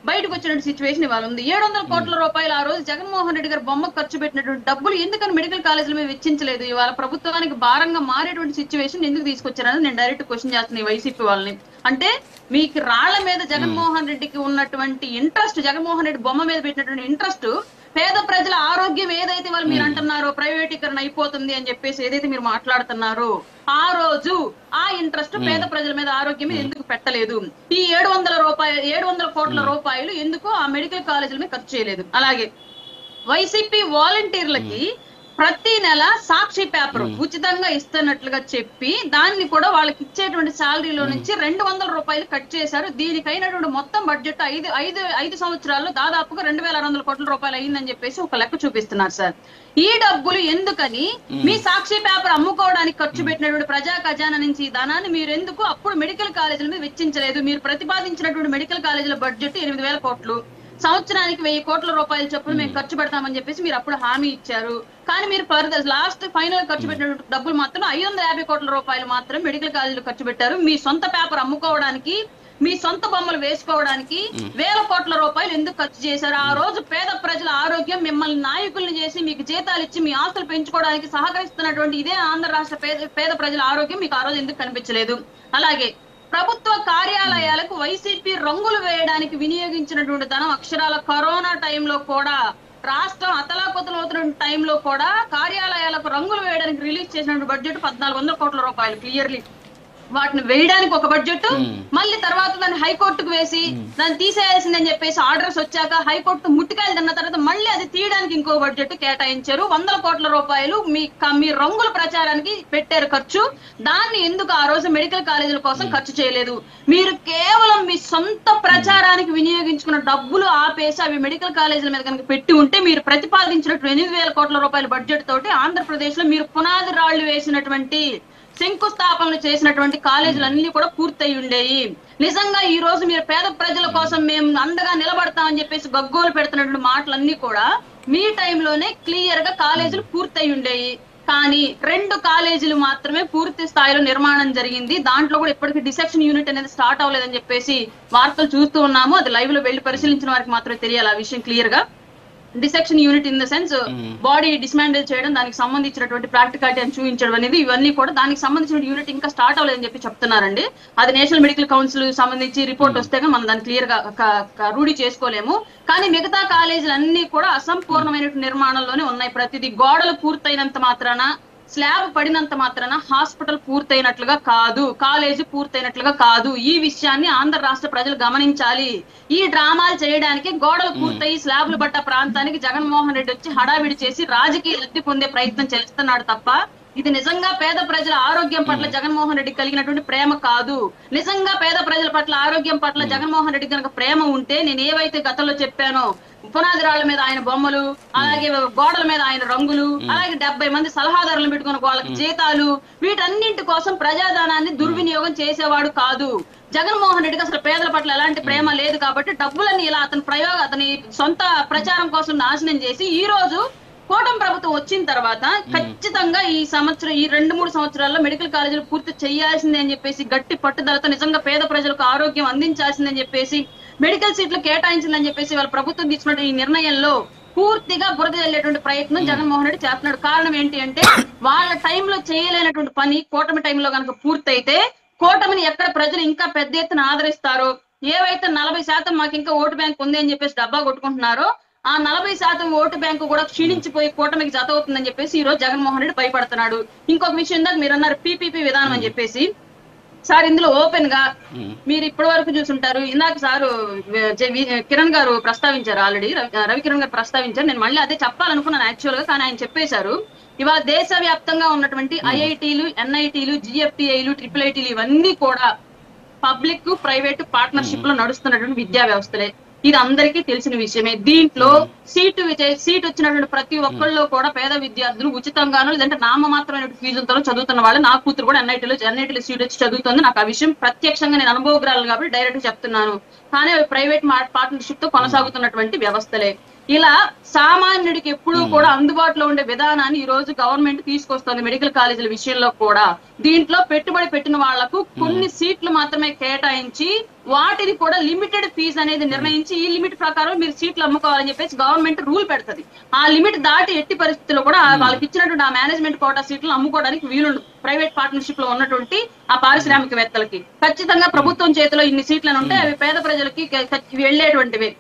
బయటకు వచ్చినటువంటి సిచ్యువేషన్ ఇవాళ ఉంది. 700 కోట్ల రూపాయలు ఆ రోజు జగన్మోహన్ రెడ్డి గారు బొమ్మకు ఖర్చు పెట్టినటువంటి డబ్బులు ఎందుకని మెడికల్ కాలేజీల మీద వెచ్చించలేదు? ఇవాళ ప్రభుత్వానికి భారంగా మారేటువంటి సిచ్యువేషన్ ఎందుకు తీసుకొచ్చారని నేను డైరెక్ట్ క్వశ్చన్ చేస్తున్నాను వైసీపీ వాళ్ళని. అంటే మీకు రాళ్ల మీద జగన్మోహన్ రెడ్డికి ఉన్నటువంటి ఇంట్రెస్ట్, జగన్మోహన్ రెడ్డి బొమ్మ మీద పెట్టినటువంటి ఇంట్రెస్ట్ పేద ప్రజల ఆరోగ్యం ఏదైతే వాళ్ళు మీరు అంటున్నారో ప్రైవేటీకరణ అయిపోతుంది అని చెప్పేసి ఏదైతే మీరు మాట్లాడుతున్నారో ఆ రోజు ఆ ఇంట్రెస్ట్ పేద ప్రజల మీద ఆరోగ్యం మీద ఎందుకు పెట్టలేదు? ఈ 700 కోట్ల రూపాయలు ఎందుకు ఆ మెడికల్ కాలేజీల మీద ఖర్చు చేయలేదు? అలాగే వైసీపీ వాలంటీర్లకి ప్రతి నెల సాక్షి పేపర్ ఉచితంగా ఇస్తున్నట్లుగా చెప్పి దాన్ని కూడా వాళ్ళకి ఇచ్చేటువంటి శాలరీలో నుంచి 200 రూపాయలు కట్ చేశారు. దీనికైనటువంటి మొత్తం బడ్జెట్ 5 సంవత్సరాల్లో దాదాపుగా 2600 కోట్ల రూపాయలు అయిందని చెప్పేసి ఒక లెక్క చూపిస్తున్నారు సార్. ఈ డబ్బులు ఎందుకని మీ సాక్షి పేపర్ అమ్ముకోవడానికి ఖర్చు పెట్టినటువంటి ప్రజా ఖజానా నుంచి ధనాన్ని మీరు ఎందుకు అప్పుడు మెడికల్ కాలేజీల మీద వెచ్చించలేదు? మీరు ప్రతిపాదించినటువంటి మెడికల్ కాలేజీల బడ్జెట్ 8000 కోట్లు, సంవత్సరానికి 1000 కోట్ల రూపాయలు చొప్పున మేము ఖర్చు పెడతామని చెప్పేసి మీరు అప్పుడు హామీ ఇచ్చారు. కానీ మీరు లాస్ట్ ఫైనల్ ఖర్చు పెట్టినటువంటి డబ్బులు మాత్రం 550 కోట్ల రూపాయలు మాత్రం మెడికల్ కాలేజీలు ఖర్చు పెట్టారు. మీ సొంత పేపర్ అమ్ముకోవడానికి, మీ సొంత బొమ్మలు వేసుకోవడానికి 1000 కోట్ల రూపాయలు ఎందుకు ఖర్చు చేశారు? ఆ రోజు పేద ప్రజల ఆరోగ్యం, మిమ్మల్ని నాయకుల్ని చేసి మీకు జీతాలు ఇచ్చి మీ ఆస్తులు పెంచుకోవడానికి సహకరిస్తున్నటువంటి ఇదే ఆంధ్ర రాష్ట్ర పేద ప్రజల ఆరోగ్యం మీకు ఆ రోజు ఎందుకు కనిపించలేదు? అలాగే ప్రభుత్వ కార్యాలయాలకు వైసీపీ రంగులు వేయడానికి వినియోగించినటువంటి ధనం అక్షరాల కరోనా టైంలో కూడా, రాష్ట్రం అతలాకుతలం అవుతున్న టైంలో కూడా కార్యాలయాలకు రంగులు వేయడానికి రిలీజ్ చేసినటువంటి బడ్జెట్ 1400 కోట్ల రూపాయలు. క్లియర్లీ వాటిని వేయడానికి ఒక బడ్జెట్, మళ్ళీ తర్వాత దాన్ని హైకోర్టుకు వేసి దాన్ని తీసేయాల్సిందని చెప్పేసి ఆర్డర్స్ వచ్చాక హైకోర్టు ముట్టికాయలు తిన్న తర్వాత మళ్ళీ అది తీయడానికి ఇంకో బడ్జెట్ కేటాయించారు. 100 కోట్ల రూపాయలు మీ రంగుల ప్రచారానికి పెట్టారు ఖర్చు. దాన్ని ఎందుకు ఆ రోజు మెడికల్ కాలేజీల కోసం ఖర్చు చేయలేదు? మీరు కేవలం మీ సొంత ప్రచారానికి వినియోగించుకున్న డబ్బులు ఆపేసి అవి మెడికల్ కాలేజీల మీద కనుక పెట్టి ఉంటే, మీరు ప్రతిపాదించినట్టు 8000 కోట్ల రూపాయల బడ్జెట్ తోటి ఆంధ్రప్రదేశ్ లో మీరు పునాది రాళ్లు వేసినటువంటి, శంకుస్థాపనలు చేసినటువంటి కాలేజీలన్నీ కూడా పూర్తయి ఉండేవి. నిజంగా ఈ రోజు మీరు పేద ప్రజల కోసం మేము అండగా నిలబడతామని చెప్పేసి గగ్గోలు పెడుతున్నటువంటి మాటలన్నీ కూడా మీ టైంలోనే క్లియర్ గా కాలేజీలు పూర్తయి ఉండేవి. కానీ 2 కాలేజీలు మాత్రమే పూర్తి స్థాయిలో నిర్మాణం జరిగింది. దాంట్లో కూడా ఇప్పటికీ డిసెక్షన్ యూనిట్ అనేది స్టార్ట్ అవ్వలేదని చెప్పేసి వార్తలు చూస్తూ ఉన్నాము. అది లైవ్ లో వెళ్లి పరిశీలించిన వారికి మాత్రమే తెలియాలి ఆ విషయం క్లియర్ గా. Dissection unit in the sense body dismantle చేయడం, దానికి సంబంధించినటువంటి ప్రాక్టికాలిటీ అని చూపించడం అనేది, ఇవన్నీ కూడా దానికి సంబంధించిన యూనిట్ ఇంకా స్టార్ట్ అవ్వలేదని చెప్పి చెప్తున్నారండి. అది నేషనల్ మెడికల్ కౌన్సిల్ సంబంధించి రిపోర్ట్ వస్తే మనం దాన్ని క్లియర్ గా రూఢి చేసుకోలేము. కానీ మిగతా కాలేజీలు అన్ని కూడా అసంపూర్ణమైన నిర్మాణంలోనే ఉన్నాయి. ప్రతిదీ గోడలు పూర్తయినంత మాత్రాన, స్లాబ్ పడినంత మాత్రాన హాస్పిటల్ పూర్తయినట్లుగా కాదు, కాలేజీ పూర్తయినట్లుగా కాదు. ఈ విషయాన్ని ఆంధ్ర రాష్ట్ర ప్రజలు గమనించాలి. ఈ డ్రామాలు చేయడానికి గోడలు పూర్తయి స్లాబ్లు పడ్డ ప్రాంతానికి జగన్మోహన్ రెడ్డి వచ్చి హడావిడి చేసి రాజకీయ లబ్ధి పొందే ప్రయత్నం చేస్తున్నాడు తప్ప, ఇది నిజంగా పేద ప్రజల ఆరోగ్యం పట్ల జగన్మోహన్ రెడ్డి కలిగినటువంటి ప్రేమ కాదు. నిజంగా పేద ప్రజల పట్ల, ఆరోగ్యం పట్ల జగన్మోహన్ రెడ్డి కనుక ప్రేమ ఉంటే, నేను ఏవైతే గతంలో చెప్పానో, పునాది రాళ్ల మీద ఆయన బొమ్మలు, అలాగే గోడల మీద ఆయన రంగులు, అలాగే 70 మంది సలహాదారులను పెట్టుకున్న వాళ్ళకి జీతాలు, వీటన్నింటి కోసం ప్రజాధనాన్ని దుర్వినియోగం చేసేవాడు కాదు. జగన్మోహన్ రెడ్డికి అసలు పేదల పట్ల ఎలాంటి ప్రేమ లేదు కాబట్టి డబ్బులన్నీ ఇలా అతని సొంత ప్రచారం కోసం నాశనం చేసి, ఈ రోజు కూటమి ప్రభుత్వం వచ్చిన తర్వాత ఖచ్చితంగా ఈ సంవత్సరం, ఈ 2-3 సంవత్సరాల్లో మెడికల్ కాలేజీలు పూర్తి చేయాల్సిందే అని చెప్పేసి గట్టి పట్టుదలతో, నిజంగా పేద ప్రజలకు ఆరోగ్యం అందించాల్సిందని చెప్పేసి, మెడికల్ సీట్లు కేటాయించిందని చెప్పేసి వాళ్ళ ప్రభుత్వం తీసుకున్న ఈ నిర్ణయంలో పూర్తిగా బురద జల్లేటువంటి ప్రయత్నం జగన్మోహన్ రెడ్డి చేస్తున్నాడు. కారణం ఏంటి అంటే, వాళ్ళ టైంలో చేయలేనటువంటి పని కూటమి టైంలో కనుక పూర్తయితే, కూటమిని ఎక్కడ ప్రజలు ఇంకా పెద్ద ఎత్తున ఆదరిస్తారో, ఏవైతే 40% మాకు ఇంకా ఓటు బ్యాంక్ ఉంది అని చెప్పేసి డబ్బా కొట్టుకుంటున్నారో, ఆ 40% ఓటు బ్యాంకు కూడా క్షీణించిపోయి కూటమికి జత అవుతుందని చెప్పేసి ఈ రోజు జగన్మోహన్ రెడ్డి భయపడుతున్నాడు. ఇంకొక విషయం దాకా మీరు అన్నారు పీపీపీ విధానం అని చెప్పేసి. సార్, ఇందులో ఓపెన్ గా మీరు ఇప్పటి వరకు చూసుంటారు, ఇందాక సారు కిరణ్ గారు ప్రస్తావించారు, ఆల్రెడీ రవికిరణ్ గారు ప్రస్తావించారు. నేను మళ్ళీ అదే చెప్పాలనుకున్నాను యాక్చువల్ గా, కానీ ఆయన చెప్పేశారు. ఇవాళ దేశవ్యాప్తంగా ఉన్నటువంటి ఐఐటీలు, ఎన్ఐటీలు, జిఎఫ్టిఐలు, ట్రిపుల్ ఇవన్నీ కూడా పబ్లిక్ ప్రైవేట్ పార్ట్నర్షిప్ లో నడుస్తున్నటువంటి విద్యా వ్యవస్థలే. ఇది అందరికీ తెలిసిన విషయమే. దీంట్లో సీట్ వచ్చినటువంటి ప్రతి ఒక్కళ్ళు కూడా పేద విద్యార్థులు ఉచితంగానో లేదంటే నామమాత్రమైన ఫీజులతో చదువుతున్న వాళ్ళు. నా కూతురు కూడా ఎన్ఐటీలో సీట్ వచ్చి చదువుతుంది. నాకు ఆ విషయం ప్రత్యక్షంగా నేను అనుభవగ్రాలు కాబట్టి డైరెక్ట్ చెప్తున్నాను. కానీ అవి ప్రైవేట్ పార్ట్నర్షిప్ తో కొనసాగుతున్నటువంటి వ్యవస్థలే. ఇలా సామాన్యుడికి ఎప్పుడూ కూడా అందుబాటులో ఉండే విధానాన్ని ఈ రోజు గవర్నమెంట్ తీసుకొస్తుంది మెడికల్ కాలేజీల విషయంలో కూడా. దీంట్లో పెట్టుబడి పెట్టిన వాళ్లకు కొన్ని సీట్లు మాత్రమే కేటాయించి, వాటిని కూడా లిమిటెడ్ ఫీజు అనేది నిర్ణయించి, ఈ లిమిట్ ప్రకారం మీరు సీట్లు అమ్ముకోవాలని చెప్పేసి గవర్నమెంట్ రూల్ పెడుతుంది. ఆ లిమిట్ దాటి ఎట్టి పరిస్థితుల్లో కూడా వాళ్ళకి ఇచ్చినటువంటి ఆ మేనేజ్మెంట్ కోటా సీట్లు అమ్ముకోవడానికి వీలుండు. ప్రైవేట్ పార్ట్నర్షిప్ లో ఉన్నటువంటి ఆ పారిశ్రామికవేత్తలకి ఖచ్చితంగా ప్రభుత్వం చేతిలో ఇన్ని సీట్లను ఉంటే అవి పేద ప్రజలకి వెళ్లేటువంటివి.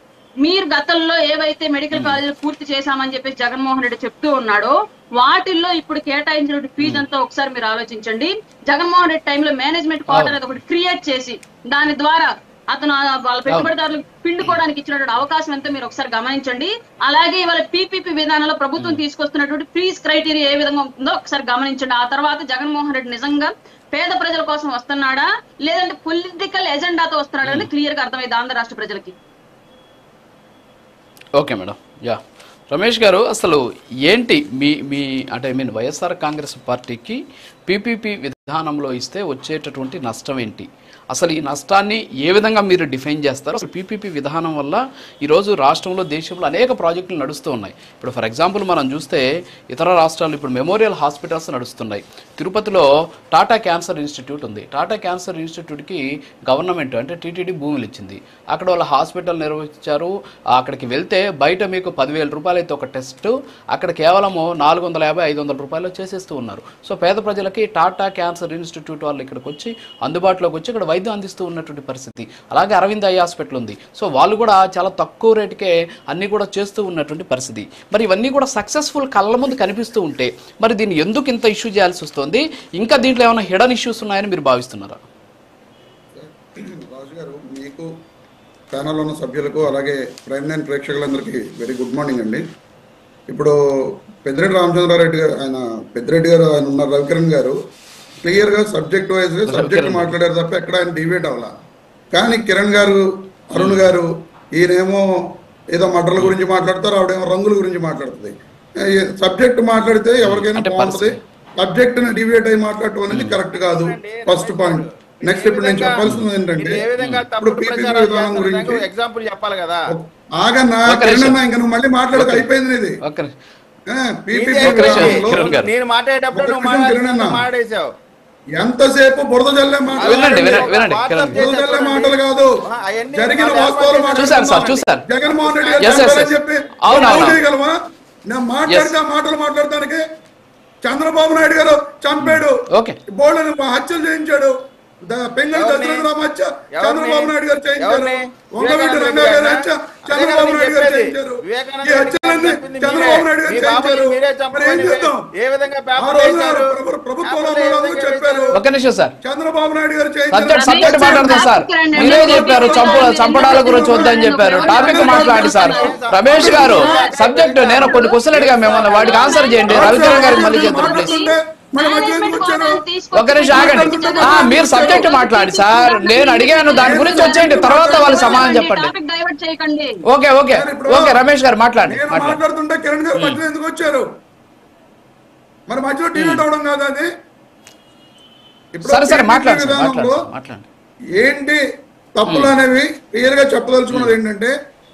మీరు గతంలో ఏవైతే మెడికల్ కాలేజీలు పూర్తి చేశామని చెప్పేసి జగన్మోహన్ రెడ్డి చెప్తూ ఉన్నాడో, వాటిల్లో ఇప్పుడు కేటాయించిన ఫీజు అంతా ఒకసారి మీరు ఆలోచించండి. జగన్మోహన్ రెడ్డి టైంలో మేనేజ్మెంట్ కోటా అనేది ఒకటి క్రియేట్ చేసి, దాని ద్వారా అతను వాళ్ళ పెట్టుబడిదారులకు పిండుకోవడానికి ఇచ్చినటువంటి అవకాశం ఎంతో మీరు ఒకసారి గమనించండి. అలాగే ఇవాళ పీపీపీ విధానంలో ప్రభుత్వం తీసుకొస్తున్నటువంటి ఫీజ్ క్రైటీరియా ఏ విధంగా ఉంటుందో ఒకసారి గమనించండి. ఆ తర్వాత జగన్మోహన్ రెడ్డి నిజంగా పేద ప్రజల కోసం వస్తున్నాడా లేదంటే పొలిటికల్ ఎజెండాతో వస్తున్నాడా అని క్లియర్ గా అర్థమైంది ఆంధ్ర రాష్ట్ర ప్రజలకి. Okay madam. యా, రమేష్ గారు, అసలు ఏంటి మీ అంటే వైఎస్ఆర్ కాంగ్రెస్ పార్టీకి పీపీపీ విధానంలో ఇస్తే వచ్చేటటువంటి నష్టం ఏంటి, అసలు ఈ నష్టాన్ని ఏ విధంగా మీరు డిఫైన్ చేస్తారు? అసలు పీపీపీ విధానం వల్ల ఈరోజు రాష్ట్రంలో దేశంలో అనేక ప్రాజెక్టులు నడుస్తూ ఉన్నాయి. ఇప్పుడు ఫర్ ఎగ్జాంపుల్ మనం చూస్తే ఇతర రాష్ట్రాలు ఇప్పుడు మెమోరియల్ హాస్పిటల్స్ నడుస్తున్నాయి. తిరుపతిలో టాటా క్యాన్సర్ ఇన్స్టిట్యూట్ ఉంది. టాటా క్యాన్సర్ ఇన్స్టిట్యూట్కి గవర్నమెంట్ అంటే టీటీడీ భూములు ఇచ్చింది. అక్కడ వాళ్ళ హాస్పిటల్ నిర్వహించారు. అక్కడికి వెళ్తే బయట మీకు 10,000 రూపాయలు అయితే ఒక టెస్ట్, అక్కడ కేవలము 450-500 రూపాయలు చేసేస్తూ ఉన్నారు. సో పేద ప్రజలకి టాటా క్యాన్సర్ ఇన్స్టిట్యూట్ వాళ్ళు ఇక్కడికి వచ్చి అందుబాటులోకి వచ్చి ఇక్కడ వైద్యం అందిస్తూ ఉన్నటువంటి పరిస్థితి. అలాగే అరవింద్ ఐ హాస్పిటల్ ఉంది. సో వాళ్ళు కూడా చాలా తక్కువ రేటుకే అన్నీ కూడా చేస్తూ ఉన్నటువంటి పరిస్థితి. మరి ఇవన్నీ కూడా సక్సెస్ఫుల్ కళ్ళ ముందు కనిపిస్తూ ఉంటే మరి దీన్ని ఎందుకు ఇంత ఇష్యూ చేయాల్సి వస్తుంది? ఇంకా దీంట్లో ఏమైనా హిడెన్ ఇష్యూస్ ఉన్నాయని మీరు భావిస్తున్నారా? రాజు గారు, మీకు ఛానల్ ఉన్న సభ్యులకు అలాగే ప్రైమ్ లైన్ ప్రేక్షకులందరికీ వెరీ గుడ్ మార్నింగ్ అండి. ఇప్పుడు పెద్దిరెడ్డి రామచంద్రారెడ్డి గారు ఆయన ఉన్నారు, రవికిరణ్ గారు క్లియర్ గా సబ్జెక్ట్ వైజ్ గా సబ్జెక్ట్ మాట్లాడారు తప్ప ఎక్కడ ఆయన డిబేట్ అవ్వాల. కానీ కిరణ్ గారు, అరుణ్ గారు ఈయనేమో ఏదో మటర్ల గురించి మాట్లాడతారు, ఆవిడేమో రంగుల గురించి మాట్లాడుతుంది. సబ్జెక్ట్ మాట్లాడితే ఎవరికైనా బాగుంటుంది, సబ్జెక్ట్ ని డిబేట్ అయి మాట్లాడటం అనేది కరెక్ట్ కాదు. First point. నెక్స్ట్ ఇప్పుడు నేను చెప్పాల్సింది ఏంటంటే ఇప్పుడు పీపీపీ విధానం గురించి ఎగ్జాంపుల్ చెప్పాలి కదా. ఆగన్నా కిరణ్, ఇంకా నువ్వు మళ్ళీ మాట్లాడక అయిపోయింది ఇది. నేను మాట్లాడేటప్పుడు మాట్లాడేసావు. ఎంతసేపు బురద జల్లే మాటలు కాదు, జరిగిన వాస్తవాలు జగన్మోహన్ రెడ్డి గారు చెప్పి చేయగలమా? నేను మాట్లాడితే మాటలు మాట్లాడటానికి చంద్రబాబు నాయుడు గారు చంపాడు, బోళ్ళని హత్యలు చేయించాడు, పెంగళ దశరథరామ హత్య చంద్రబాబు నాయుడు గారు చేయించారు, వంగవీటి రంగా గారి హత్య చంద్రబాబు నాయుడు గారు చేయించారు, ఈ హత్యలన్నీ చంద్రబాబు నాయుడు గారు చేయించారు. మరి ఏం చేద్దాం? ఆ రోజు ప్రభుత్వంలో చెప్పారు చంద్రబాబు నాయుడు గారు చెప్పారు చంపడాల గురించి వద్దని చెప్పారు. టాపిక్ మాట్లాడి సార్ రమేష్ గారు సబ్జెక్ట్ నేను కొన్ని క్వశ్చన్ అడిగా, మిమ్మల్ని వాటికి ఆన్సర్ చేయండి. రవికిరణ్ గారికి మళ్ళీ చేద్దాం ప్లీజ్. ఒక నిమిషం ఆగండి. మీరు సబ్జెక్ట్ మాట్లాడి సార్, నేను అడిగాను దాని గురించి వచ్చేయండి, తర్వాత వాళ్ళు సమాధానం చెప్పండి. ఓకే ఓకే ఓకే రమేష్ గారు మాట్లాడండి. మాట్లాడుతుంటే కిరణ్ గారు మధ్యలో ఎందుకు వచ్చారు? మరి మధ్యలో డిబేట్ అవడం కాదు అది. సరే సరే మాట్లాడండి. ఏంటి తప్పులు అనేవి క్లియర్ గా చెప్పదలుచుకున్నది ఏంటంటే,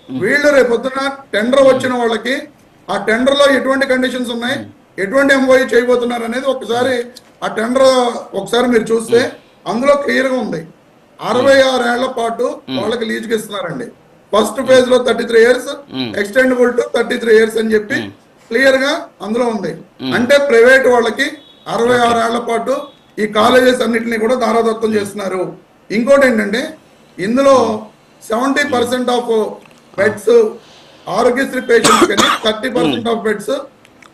వీళ్ళు రేపొద్దున టెండర్ వచ్చిన వాళ్ళకి ఆ టెండర్ లో ఎటువంటి కండిషన్స్ ఉన్నాయి, ఎటువంటి ఎంఓయూ చేయబోతున్నారు అనేది ఒకసారి ఆ టెండర్ ఒకసారి మీరు చూస్తే అందులో క్లియర్ గా ఉంది. 66 ఏళ్ల పాటు వాళ్ళకి లీజుకి ఇస్తున్నారండి. ఫస్ట్ ఫేజ్ లో 33 years, ఎక్స్టెండబుల్ టు 33 years అని చెప్పి క్లియర్ గా అందులో ఉంది. అంటే ప్రైవేట్ వాళ్ళకి 66 ఏళ్ల పాటు ఈ కాలేజెస్ అన్నిటిని కూడా దారాదత్తం చేస్తున్నారు. ఇంకోటి ఏంటంటే ఇందులో 70% ఆఫ్ బెడ్స్ ఆరోగ్యశ్రీ పేషెంట్స్ కానీ 30% ఆఫ్ బెడ్స్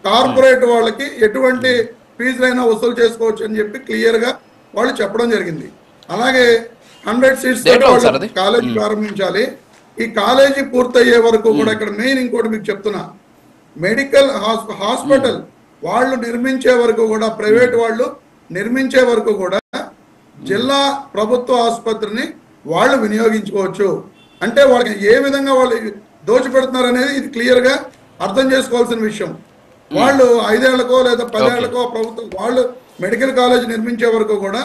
కార్పొరేట్ వాళ్ళకి ఎటువంటి ఫీజులైనా వసూలు చేసుకోవచ్చు అని చెప్పి క్లియర్ గా వాళ్ళు చెప్పడం జరిగింది. అలాగే 100 seats కాలేజీ ప్రారంభించాలి. ఈ కాలేజీ పూర్తయ్యే వరకు కూడా ఇక్కడ మెయిన్ ఇంకోటి మీకు చెప్తున్నా, మెడికల్ హాస్పిటల్ వాళ్ళు నిర్మించే వరకు కూడా, ప్రైవేట్ వాళ్ళు నిర్మించే వరకు కూడా జిల్లా ప్రభుత్వ ఆసుపత్రిని వాళ్ళు వినియోగించుకోవచ్చు. అంటే వాళ్ళకి ఏ విధంగా వాళ్ళు దోచిపెడుతున్నారు అనేది ఇది క్లియర్ గా అర్థం చేసుకోవాల్సిన విషయం. వాళ్ళు 5 ఏళ్లకో లేదా 10 ఏళ్లకో ప్రభుత్వం వాళ్ళు మెడికల్ కాలేజ్ నిర్మించే వరకు కూడా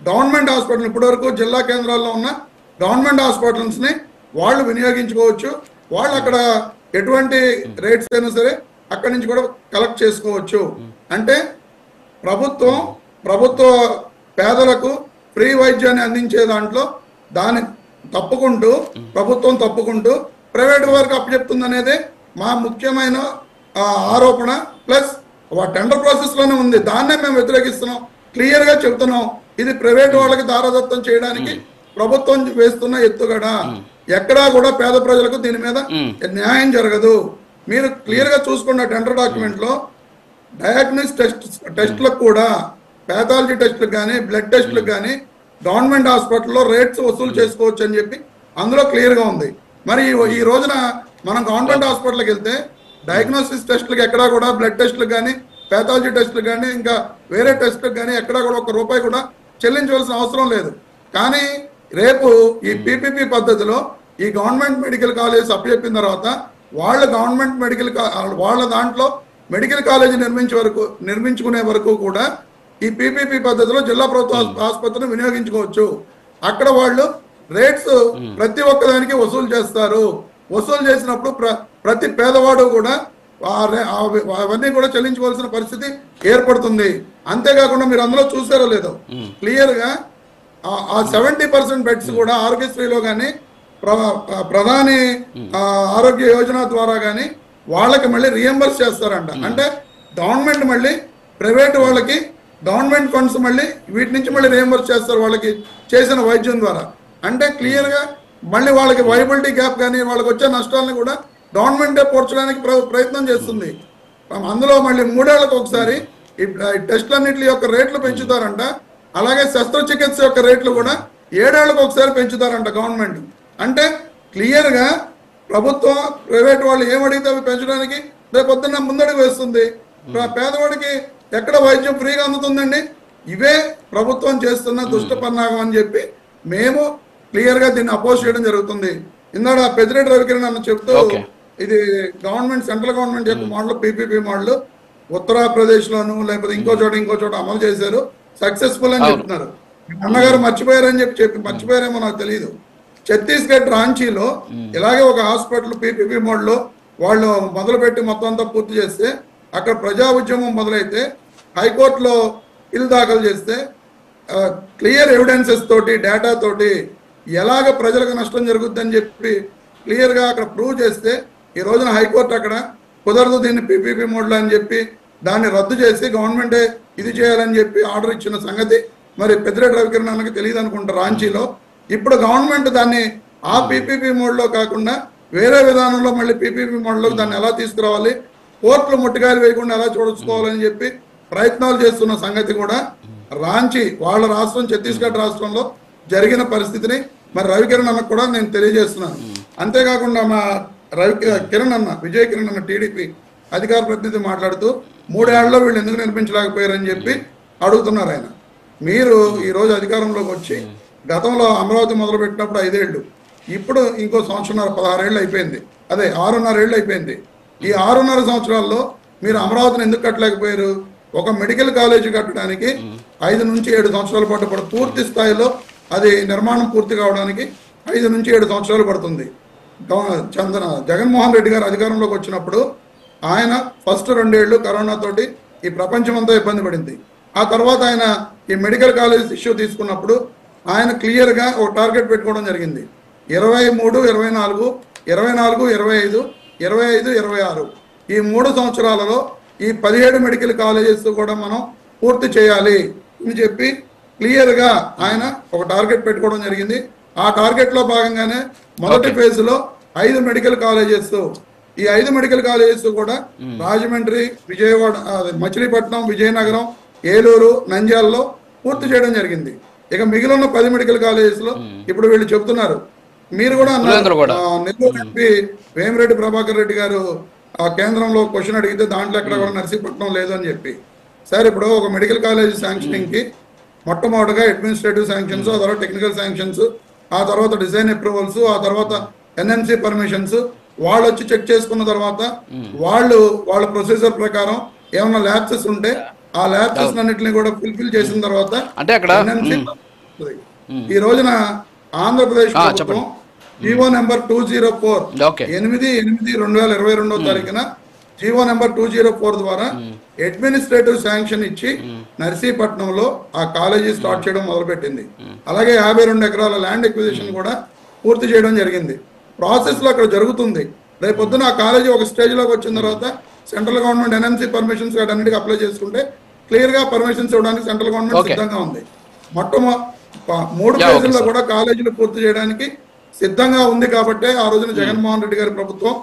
గవర్నమెంట్ హాస్పిటల్ ఇప్పటి వరకు జిల్లా కేంద్రాల్లో ఉన్న గవర్నమెంట్ హాస్పిటల్స్ ని వాళ్ళు వినియోగించుకోవచ్చు. వాళ్ళు అక్కడ ఎటువంటి రేట్స్ అయినా సరే అక్కడి నుంచి కూడా కలెక్ట్ చేసుకోవచ్చు. అంటే ప్రభుత్వ పేదలకు ఫ్రీ వైద్యాన్ని అందించే దాంట్లో దాన్ని ప్రభుత్వం తప్పుకుంటూ ప్రైవేట్ వారికి అప్పచెప్తుంది అనేది మా ముఖ్యమైన ఆరోపణ. ప్లస్ టెండర్ ప్రాసెస్ లోనే ఉంది, దాన్నే మేము వ్యతిరేకిస్తున్నాం, క్లియర్ గా చెప్తున్నాం. ఇది ప్రైవేట్ వాళ్ళకి దారాదత్తం చేయడానికి ప్రభుత్వం వేస్తున్న ఎత్తుగడ. ఎక్కడా కూడా పేద ప్రజలకు దీని మీద న్యాయం జరగదు. మీరు క్లియర్ గా చూసుకున్న టెండర్ డాక్యుమెంట్ లో డయాగ్నోస్టిక్ టెస్ట్లకు కూడా, పాథాలజీ టెస్ట్లకు కానీ బ్లడ్ టెస్ట్లకు కానీ గవర్నమెంట్ హాస్పిటల్లో రేట్స్ వసూలు చేసుకోవచ్చు అని చెప్పి అందులో క్లియర్ గా ఉంది. మరి ఈ రోజున మనం గవర్నమెంట్ హాస్పిటల్కి వెళ్తే డయాగ్నోసిస్ టెస్ట్లకు ఎక్కడా కూడా, బ్లడ్ టెస్ట్లకు కానీ పాథాలజీ టెస్ట్లకు కానీ ఇంకా వేరే టెస్ట్లకు కానీ ఎక్కడా కూడా ₹1 కూడా చెల్లించవలసిన అవసరం లేదు. కానీ రేపు ఈ పీపీపీ పద్ధతిలో ఈ గవర్నమెంట్ మెడికల్ కాలేజ్ అప్పచెప్పిన తర్వాత వాళ్ళ వాళ్ళ దాంట్లో మెడికల్ కాలేజ్ నిర్మించుకునే వరకు కూడా ఈ పీపీపీ పద్ధతిలో జిల్లా ప్రభుత్వ ఆసుపత్రిని వినియోగించుకోవచ్చు. అక్కడ వాళ్ళు రేట్స్ ప్రతి ఒక్కదానికి వసూలు చేస్తారు. వసూలు చేసినప్పుడు ప్రతి పేదవాడు కూడా అవన్నీ కూడా చెల్లించుకోవాల్సిన పరిస్థితి ఏర్పడుతుంది. అంతేకాకుండా మీరు అందులో చూసారో లేదో క్లియర్ గా ఆ 70% బెడ్స్ కూడా ఆరోగ్యశ్రీలో కానీ ప్రధాని ఆరోగ్య యోజన ద్వారా కానీ వాళ్ళకి మళ్ళీ రియంబర్స్ చేస్తారంట. అంటే గవర్నమెంట్ మళ్ళీ ప్రైవేట్ వాళ్ళకి గవర్నమెంట్ ఫండ్స్ మళ్ళీ వీటి నుంచి మళ్ళీ రియంబర్స్ చేస్తారు వాళ్ళకి చేసిన వైద్యం ద్వారా. అంటే క్లియర్ గా మళ్ళీ వాళ్ళకి వైబిలిటీ గ్యాప్ కానీ వాళ్ళకి వచ్చే నష్టాలను కూడా గవర్నమెంటే పోర్చడానికి ప్రయత్నం చేస్తుంది. అందులో మళ్ళీ 3 ఏళ్లకు ఒకసారి ఈ టెస్టులన్నింటి యొక్క రేట్లు పెంచుతారంట. అలాగే శస్త్రచికిత్స యొక్క రేట్లు కూడా 7 ఏళ్లకు ఒకసారి పెంచుతారంట గవర్నమెంట్. అంటే క్లియర్ గా ప్రభుత్వం ప్రైవేట్ వాళ్ళు ఏమడిగితే అవి పెంచడానికి రేపొద్దున్న ముందడుగు వేస్తుంది. పేదవాడికి ఎక్కడ వైద్యం ఫ్రీగా అందుతుందండి? ఇవే ప్రభుత్వం చేస్తున్న దుష్ట పన్నాగం అని చెప్పి మేము క్లియర్ గా దీన్ని అపోజ్ చేయడం జరుగుతుంది. ఇందాక పెద్దిరెడ్డి రవికిరణ్ అన్న చెప్తూ ఇది గవర్నమెంట్ సెంట్రల్ గవర్నమెంట్ యొక్క మోడల్ పీపీపీ మోడల్ ఉత్తరప్రదేశ్ లోను లేకపోతే ఇంకో చోట అమలు చేశారు, సక్సెస్ఫుల్ అని చెప్తున్నారు. అన్నగారు మర్చిపోయారని చెప్పి మర్చిపోయారేమో నాకు తెలియదు. ఛత్తీస్గఢ్ రాంచీలో ఇలాగే ఒక హాస్పిటల్ పీపీపీ మోడల్లో వాళ్ళు మొదలుపెట్టి మొత్తం అంతా పూర్తి చేస్తే అక్కడ ప్రజా ఉద్యమం మొదలైతే హైకోర్టులో బిల్ దాఖలు చేస్తే క్లియర్ ఎవిడెన్సెస్ తోటి డేటా తోటి ఎలాగ ప్రజలకు నష్టం జరుగుద్దని చెప్పి క్లియర్ గా అక్కడ ప్రూవ్ చేస్తే ఈ రోజున హైకోర్టు అక్కడ కుదరదు దీన్ని పీపీపీ మోడల్ అని చెప్పి దాన్ని రద్దు చేసి గవర్నమెంటే ఇది చేయాలని చెప్పి ఆర్డర్ ఇచ్చిన సంగతి మరి పెద్దిరెడ్డి రవికిరణ్ అన్నకి తెలియదు అనుకుంటా రాంచీలో. ఇప్పుడు గవర్నమెంట్ దాన్ని ఆ పీపీపీ మోడ్లో కాకుండా వేరే విధానంలో మళ్ళీ పీపీపీ మోడ్లో దాన్ని ఎలా తీసుకురావాలి, కోర్టులు ముట్టికాయలు వేయకుండా ఎలా చూడొచ్చుకోవాలని చెప్పి ప్రయత్నాలు చేస్తున్న సంగతి కూడా రాంచీ వాళ్ళ రాష్ట్రం ఛత్తీస్గఢ్ రాష్ట్రంలో జరిగిన పరిస్థితిని మరి రవికిరణ్ అన్నకు కూడా నేను తెలియజేస్తున్నాను. అంతేకాకుండా మా కిరణ్ అన్న విజయ్ కిరణ్ అన్న టీడీపీ అధికార ప్రతినిధి మాట్లాడుతూ 3 ఏళ్లలో వీళ్ళు ఎందుకు నిర్మించలేకపోయారని చెప్పి అడుగుతున్నారు ఆయన. మీరు ఈ రోజు అధికారంలోకి వచ్చి గతంలో అమరావతి మొదలు పెట్టినప్పుడు 5 ఏళ్ళు, ఇప్పుడు ఇంకో 16 ఏళ్ళు అయిపోయింది, అదే 6.5 ఏళ్ళు అయిపోయింది. ఈ 6.5 సంవత్సరాల్లో మీరు అమరావతిని ఎందుకు కట్టలేకపోయారు? ఒక మెడికల్ కాలేజీ కట్టడానికి 5 నుంచి 7 సంవత్సరాల పాటు పూర్తి స్థాయిలో అది నిర్మాణం పూర్తి కావడానికి 5 నుంచి 7 సంవత్సరాలు పడుతుంది. జగన్మోహన్ రెడ్డి గారు అధికారంలోకి వచ్చినప్పుడు ఆయన ఫస్ట్ 2 ఏళ్ళు కరోనా తోటి ఈ ప్రపంచం అంతా ఇబ్బంది పడింది. ఆ తర్వాత ఆయన ఈ మెడికల్ కాలేజ్ ఇష్యూ తీసుకున్నప్పుడు ఆయన క్లియర్ గా ఒక టార్గెట్ పెట్టుకోవడం జరిగింది. 23, 24, 25, 25, 26 ఈ 3 సంవత్సరాలలో ఈ 17 మెడికల్ కాలేజెస్ కూడా మనం పూర్తి చేయాలి అని చెప్పి క్లియర్ గా ఆయన ఒక టార్గెట్ పెట్టుకోవడం జరిగింది. ఆ టార్గెట్ లో భాగంగానే మొదటి ఫేజ్ లో 5 మెడికల్ కాలేజెస్, ఈ 5 మెడికల్ కాలేజెస్ కూడా రాజమండ్రి, విజయవాడ, మచిలీపట్నం, విజయనగరం, ఏలూరు, నంద్యాలలో పూర్తి చేయడం జరిగింది. ఇక మిగిలిన 10 మెడికల్ కాలేజెస్ లో ఇప్పుడు వీళ్ళు చెబుతున్నారు. మీరు కూడా నెల్లూరు ఎంపీ వేమిరెడ్డి ప్రభాకర్ రెడ్డి గారు ఆ కేంద్రంలో క్వశ్చన్ అడిగితే దాంట్లో ఎక్కడ కూడా నర్సీపట్నం లేదు అని చెప్పి. సార్ ఇప్పుడు ఒక మెడికల్ కాలేజ్ శాంక్షనింగ్ కి మొట్టమొదటిగా అడ్మినిస్ట్రేటివ్ శాంక్షన్స్, ఆ తర్వాత టెక్నికల్ శాంక్షన్స్, ఆ తర్వాత డిజైన్ అప్రూవల్స్, ఆ తర్వాత ఎన్ఎంసీ పర్మిషన్స్ వాళ్ళు వచ్చి చెక్ చేసుకున్న తర్వాత వాళ్ళ ప్రొసీజర్ ప్రకారం ఏమైనా ల్యాబ్సెస్ ఉంటే ఆ ల్యాబ్సెస్ అన్నింటినీ కూడా ఫుల్ఫిల్ చేసిన తర్వాత అంటే అక్కడ ఈ రోజున ఆంధ్రప్రదేశ్ ప్రభుత్వం జీవో నెంబర్ 204 8/8/2022 తారీఖున జీవో నెంబర్ 204 ద్వారా అడ్మినిస్ట్రేటివ్ శాంక్షన్ ఇచ్చి నర్సీపట్నంలో ఆ కాలేజీ స్టార్ట్ చేయడం మొదలుపెట్టింది. అలాగే 52 ఎకరాల ల్యాండ్ ఎక్విజిషన్ కూడా పూర్తి చేయడం జరిగింది. ప్రాసెస్ లో అక్కడ జరుగుతుంది. రేపొద్దున ఆ కాలేజీ ఒక స్టేజ్ లోకి వచ్చిన తర్వాత సెంట్రల్ గవర్నమెంట్ ఎన్ఎంసీ పర్మిషన్స్ అన్నిటికీ అప్లై చేసుకుంటే క్లియర్ గా పర్మిషన్స్ ఇవ్వడానికి సెంట్రల్ గవర్నమెంట్ సిద్ధంగా ఉంది. 3 ఫేజుల్లో కూడా కాలేజీలు పూర్తి చేయడానికి సిద్ధంగా ఉంది. కాబట్టి ఆ రోజున జగన్మోహన్ రెడ్డి గారి ప్రభుత్వం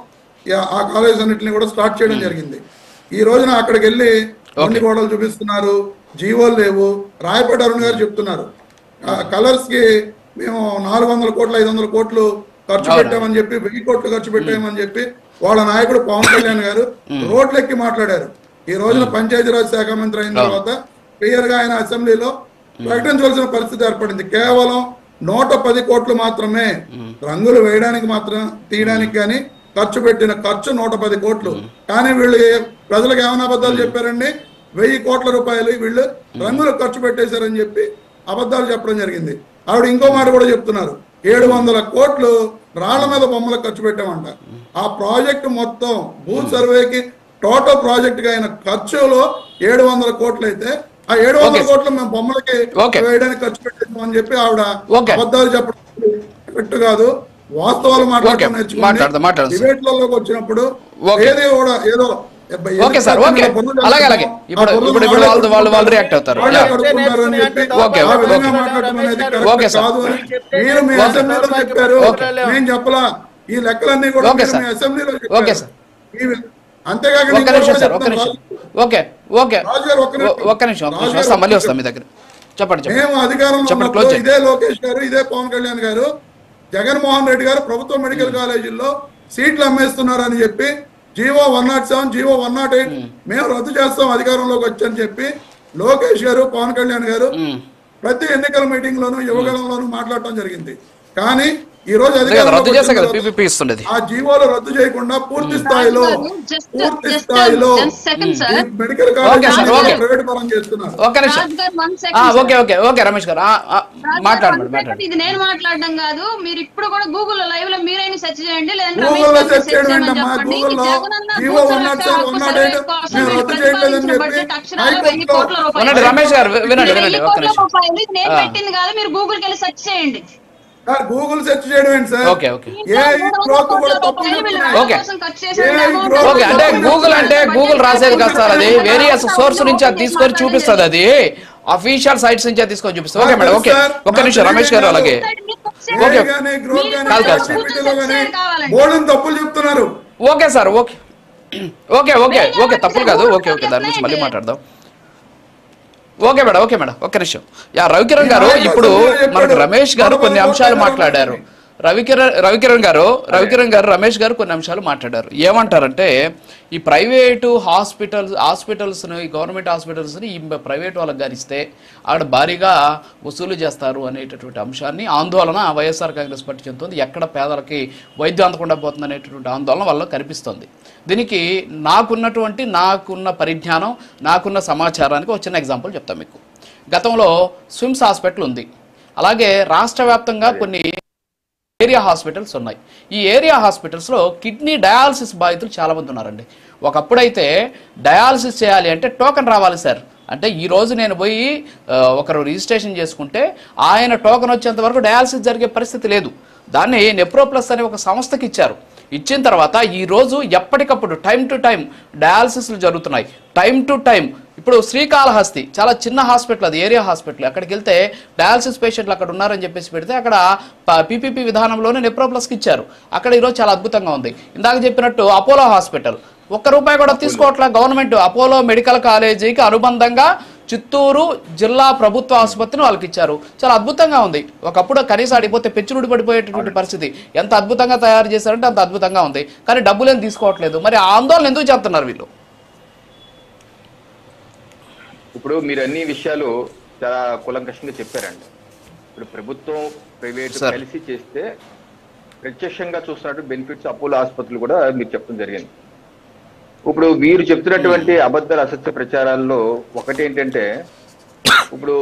ఆ కాలేజ్ అన్నింటినీ కూడా స్టార్ట్ చేయడం జరిగింది. ఈ రోజున అక్కడికి వెళ్ళి కొన్ని గోడలు చూపిస్తున్నారు, జీవోలు లేవు. రాయపేట అరుణ్ గారు చెప్తున్నారు కలర్స్ కి మేము 400 కోట్లు 500 కోట్లు ఖర్చు పెట్టామని చెప్పి, 1000 కోట్లు ఖర్చు పెట్టామని చెప్పి వాళ్ళ నాయకుడు పవన్ కళ్యాణ్ గారు రోడ్లెక్కి మాట్లాడారు. ఈ రోజున పంచాయతీరాజ్ శాఖ మంత్రి అయిన తర్వాత క్లియర్ గా ఆయన అసెంబ్లీలో ప్రకటించవలసిన పరిస్థితి ఏర్పడింది. కేవలం 110 కోట్లు మాత్రమే రంగులు వేయడానికి మాత్రం తీయడానికి కానీ ఖర్చు పెట్టిన ఖర్చు 110 కోట్లు. కానీ వీళ్ళు ప్రజలకు ఏమైనా అబద్ధాలు చెప్పారండి? 1000 కోట్ల రూపాయలు వీళ్ళు రంగులు ఖర్చు పెట్టేశారని చెప్పి అబద్ధాలు చెప్పడం జరిగింది. ఆవిడ ఇంకో మాట కూడా చెప్తున్నారు, 700 కోట్లు రాళ్ల మీద బొమ్మలకు ఖర్చు పెట్టామంట. ఆ ప్రాజెక్టు మొత్తం భూ సర్వేకి టోటల్ ప్రాజెక్ట్ కి అయిన ఖర్చులో 700 కోట్లు అయితే ఆ 700 కోట్లు మేము బొమ్మలకి వేయడానికి ఖర్చు పెట్టాము అని చెప్పి ఆవిడ అబద్ధాలు చెప్పడం పెట్టు కాదు, వాస్తవాలు మాట్లాడటం నేర్చుకోండి. డిబేట్లలోకి వచ్చినప్పుడు ఏది కూడా ఏదో ఓకే సార్, ఓకే, అలాగే అలాగే ఇప్పుడు వాళ్ళు రియాక్ట్ అవుతారు. ఓకే సార్, మీరు మీ అసెంబ్లీలో చెప్పారు, నేను చెప్పలా. ఈ లెక్కలన్నీ కూడా మీ అసెంబ్లీలో చెప్పారు. అంతేకాక మళ్ళీ వస్తాం మీ దగ్గర. చెప్పండి. మేము అధికారంలో ఇదే లోకేష్ గారు, ఇదే పవన్ కళ్యాణ్ గారు, జగన్మోహన్ రెడ్డి గారు ప్రభుత్వ మెడికల్ కాలేజీల్లో సీట్లు అమ్మేస్తున్నారని చెప్పి జీవో 107, జీవో 108 మేము రద్దు చేస్తాం అధికారంలోకి వచ్చని చెప్పి లోకేష్ గారు, పవన్ కళ్యాణ్ గారు ప్రతి ఎన్నికల మీటింగ్ లోను యువగలంలోనూ మాట్లాడటం జరిగింది. కానీ ఈ రోజు ఆ జీవోలు రద్దు చేయకుండా పూర్తి స్థాయిలో మెడికల్ కాలేజ్ ప్రైవేట్ పరం చేస్తున్నారు. ఇది నేను మాట్లాడడం కాదు, మీరు ఇప్పుడు కూడా గూగుల్ లైవ్ లో మీరైనా సెర్చ్ చేయండి, గూగుల్లో సెర్చ్ చేయండి అమ్మా. గూగుల్లో జీవో 107, 108 మేము రద్దు చేయలేదని చెప్పి రమేష్ గారు వినండి. నేను పెట్టింది కాదు, మీరు గూగుల్ కి వెళ్ళి సెర్చ్ చేయండి. గూగుల్ సెర్చ్ చేయడం ఏంటి సార్? అంటే గూగుల్ రాసేది కాదు సార్, అది వేరియస్ సోర్స్ నుంచి అది తీసుకొని చూపిస్తుంది, అది అఫీషియల్ సైట్స్ నుంచి తీసుకొని చూపిస్తుంది. ఓకే మేడం, ఓకే, ఒక్క నిమిషం రమేష్ గారు. అలాగే తప్పులు చెప్తున్నారు. Okay sir, okay okay okay okay తప్పులు కాదు. ఓకే ఓకే, దాని గురించి మళ్ళీ మాట్లాడదాం. ఓకే మేడం, ఓకే మేడం, ఒక్క నిమిషం. రవికిరణ్ గారు, ఇప్పుడు మనకు రమేష్ గారు కొన్ని అంశాలు మాట్లాడారు. రవికిరణ్ గారు రమేష్ గారు కొన్ని అంశాలు మాట్లాడారు. ఏమంటారంటే ఈ ప్రైవేటు హాస్పిటల్స్ని, ఈ గవర్నమెంట్ హాస్పిటల్స్ని ఈ ప్రైవేట్ వాళ్ళకి గారిస్తే అక్కడ భారీగా వసూలు చేస్తారు అనేటటువంటి అంశాన్ని ఆందోళన వైఎస్ఆర్ కాంగ్రెస్ పార్టీ చెందుతుంది. ఎక్కడ పేదలకి వైద్యం అందకుండా పోతుంది అనేటటువంటి ఆందోళన వల్ల కనిపిస్తుంది. దీనికి నాకున్న పరిజ్ఞానం, నాకున్న సమాచారానికి ఒక చిన్న ఎగ్జాంపుల్ చెప్తాను మీకు. గతంలో స్విమ్స్ హాస్పిటల్ ఉంది, అలాగే రాష్ట్ర వ్యాప్తంగా కొన్ని ఏరియా హాస్పిటల్స్ ఉన్నాయి. ఈ ఏరియా హాస్పిటల్స్లో కిడ్నీ డయాలసిస్ బాధితులు చాలామంది ఉన్నారండి. ఒకప్పుడైతే డయాలసిస్ చేయాలి అంటే టోకెన్ రావాలి సార్. అంటే ఈరోజు నేను పోయి ఒకరు రిజిస్ట్రేషన్ చేసుకుంటే ఆయన టోకెన్ వచ్చేంత వరకు డయాలసిస్ జరిగే పరిస్థితి లేదు. దాన్ని నెప్రోప్లస్ అనే ఒక సంస్థకి ఇచ్చారు. ఇచ్చిన తర్వాత ఈరోజు ఎప్పటికప్పుడు టైం టు టైం డయాలసిస్లు జరుగుతున్నాయి, టైం టు టైం. ఇప్పుడు శ్రీకాళహస్తి చాలా చిన్న హాస్పిటల్, అది ఏరియా హాస్పిటల్. అక్కడికి వెళ్తే డయాలసిస్ పేషెంట్లు అక్కడ ఉన్నారని చెప్పేసి పెడితే అక్కడ పీపీపీ విధానంలోనే నెప్రోప్లస్కి ఇచ్చారు. అక్కడ ఈరోజు చాలా అద్భుతంగా ఉంది. ఇందాక చెప్పినట్టు అపోలో హాస్పిటల్ ₹1 కూడా తీసుకోవట్లే గవర్నమెంట్. అపోలో మెడికల్ కాలేజీకి అనుబంధంగా చిత్తూరు జిల్లా ప్రభుత్వ ఆసుపత్రిని వాళ్ళకి ఇచ్చారు. చాలా అద్భుతంగా ఉంది. ఒకప్పుడు కనీసం అడిగిపోతే పెచ్చురుడి పడిపోయేటటువంటి పరిస్థితి. ఎంత అద్భుతంగా తయారు చేశారంటే అంత అద్భుతంగా ఉంది. కానీ డబ్బులు ఏం తీసుకోవట్లేదు. మరి ఆందోళన ఎందుకు చేస్తున్నారు వీళ్ళు? ఇప్పుడు మీరు అన్ని విషయాలు చాలా కూలంకషంగా చెప్పారండి. ఇప్పుడు ప్రభుత్వం ప్రైవేట్ కలిసి చేస్తే ప్రత్యక్షంగా చూస్తున్నట్టు బెనిఫిట్స్ అపోలో ఆసుపత్రులు కూడా మీరు చెప్పడం జరిగింది. ఇప్పుడు మీరు చెప్తున్నటువంటి అబద్ధాల అసత్య ప్రచారాల్లో ఒకటి ఏంటంటే, ఇప్పుడు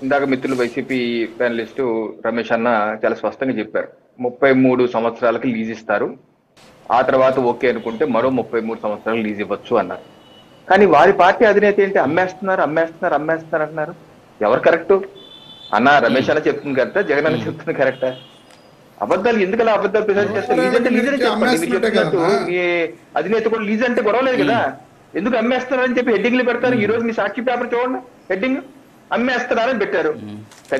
ఇందాక మిత్రులు వైసీపీ ప్యానలిస్టు రమేష్ అన్న చాలా స్పష్టంగా చెప్పారు, 33 సంవత్సరాలకి లీజ్ ఇస్తారు, ఆ తర్వాత ఓకే అనుకుంటే మరో 33 సంవత్సరాలు లీజ్ ఇవ్వచ్చు అన్నారు. కానీ వారి పార్టీ అధినేత ఏంటి, అమ్మేస్తున్నారు అంటున్నారు. ఎవరు కరెక్టు అన్న? రమేష్ అన్న చెప్తుంది కరెక్టా, జగన్ అన్న చెప్తుంది కరెక్టా? అబద్ధాలు ఎందుకలా అబద్ధాలు ప్రచారం చేస్తారు? లీజ్ అంటే లీజ్ అని చెప్పండి. మీరు చెప్తున్నట్టు మీ అధినేత కూడా లీజ్ అంటే గొడవ లేదు కదా, ఎందుకు అమ్మేస్తున్నారని చెప్పి హెడ్డింగ్లు పెడతారు. ఈ రోజు మీ సాక్షి పేపర్ చూడండి, హెడ్డింగ్ అమ్మేస్తున్నారని పెట్టారు.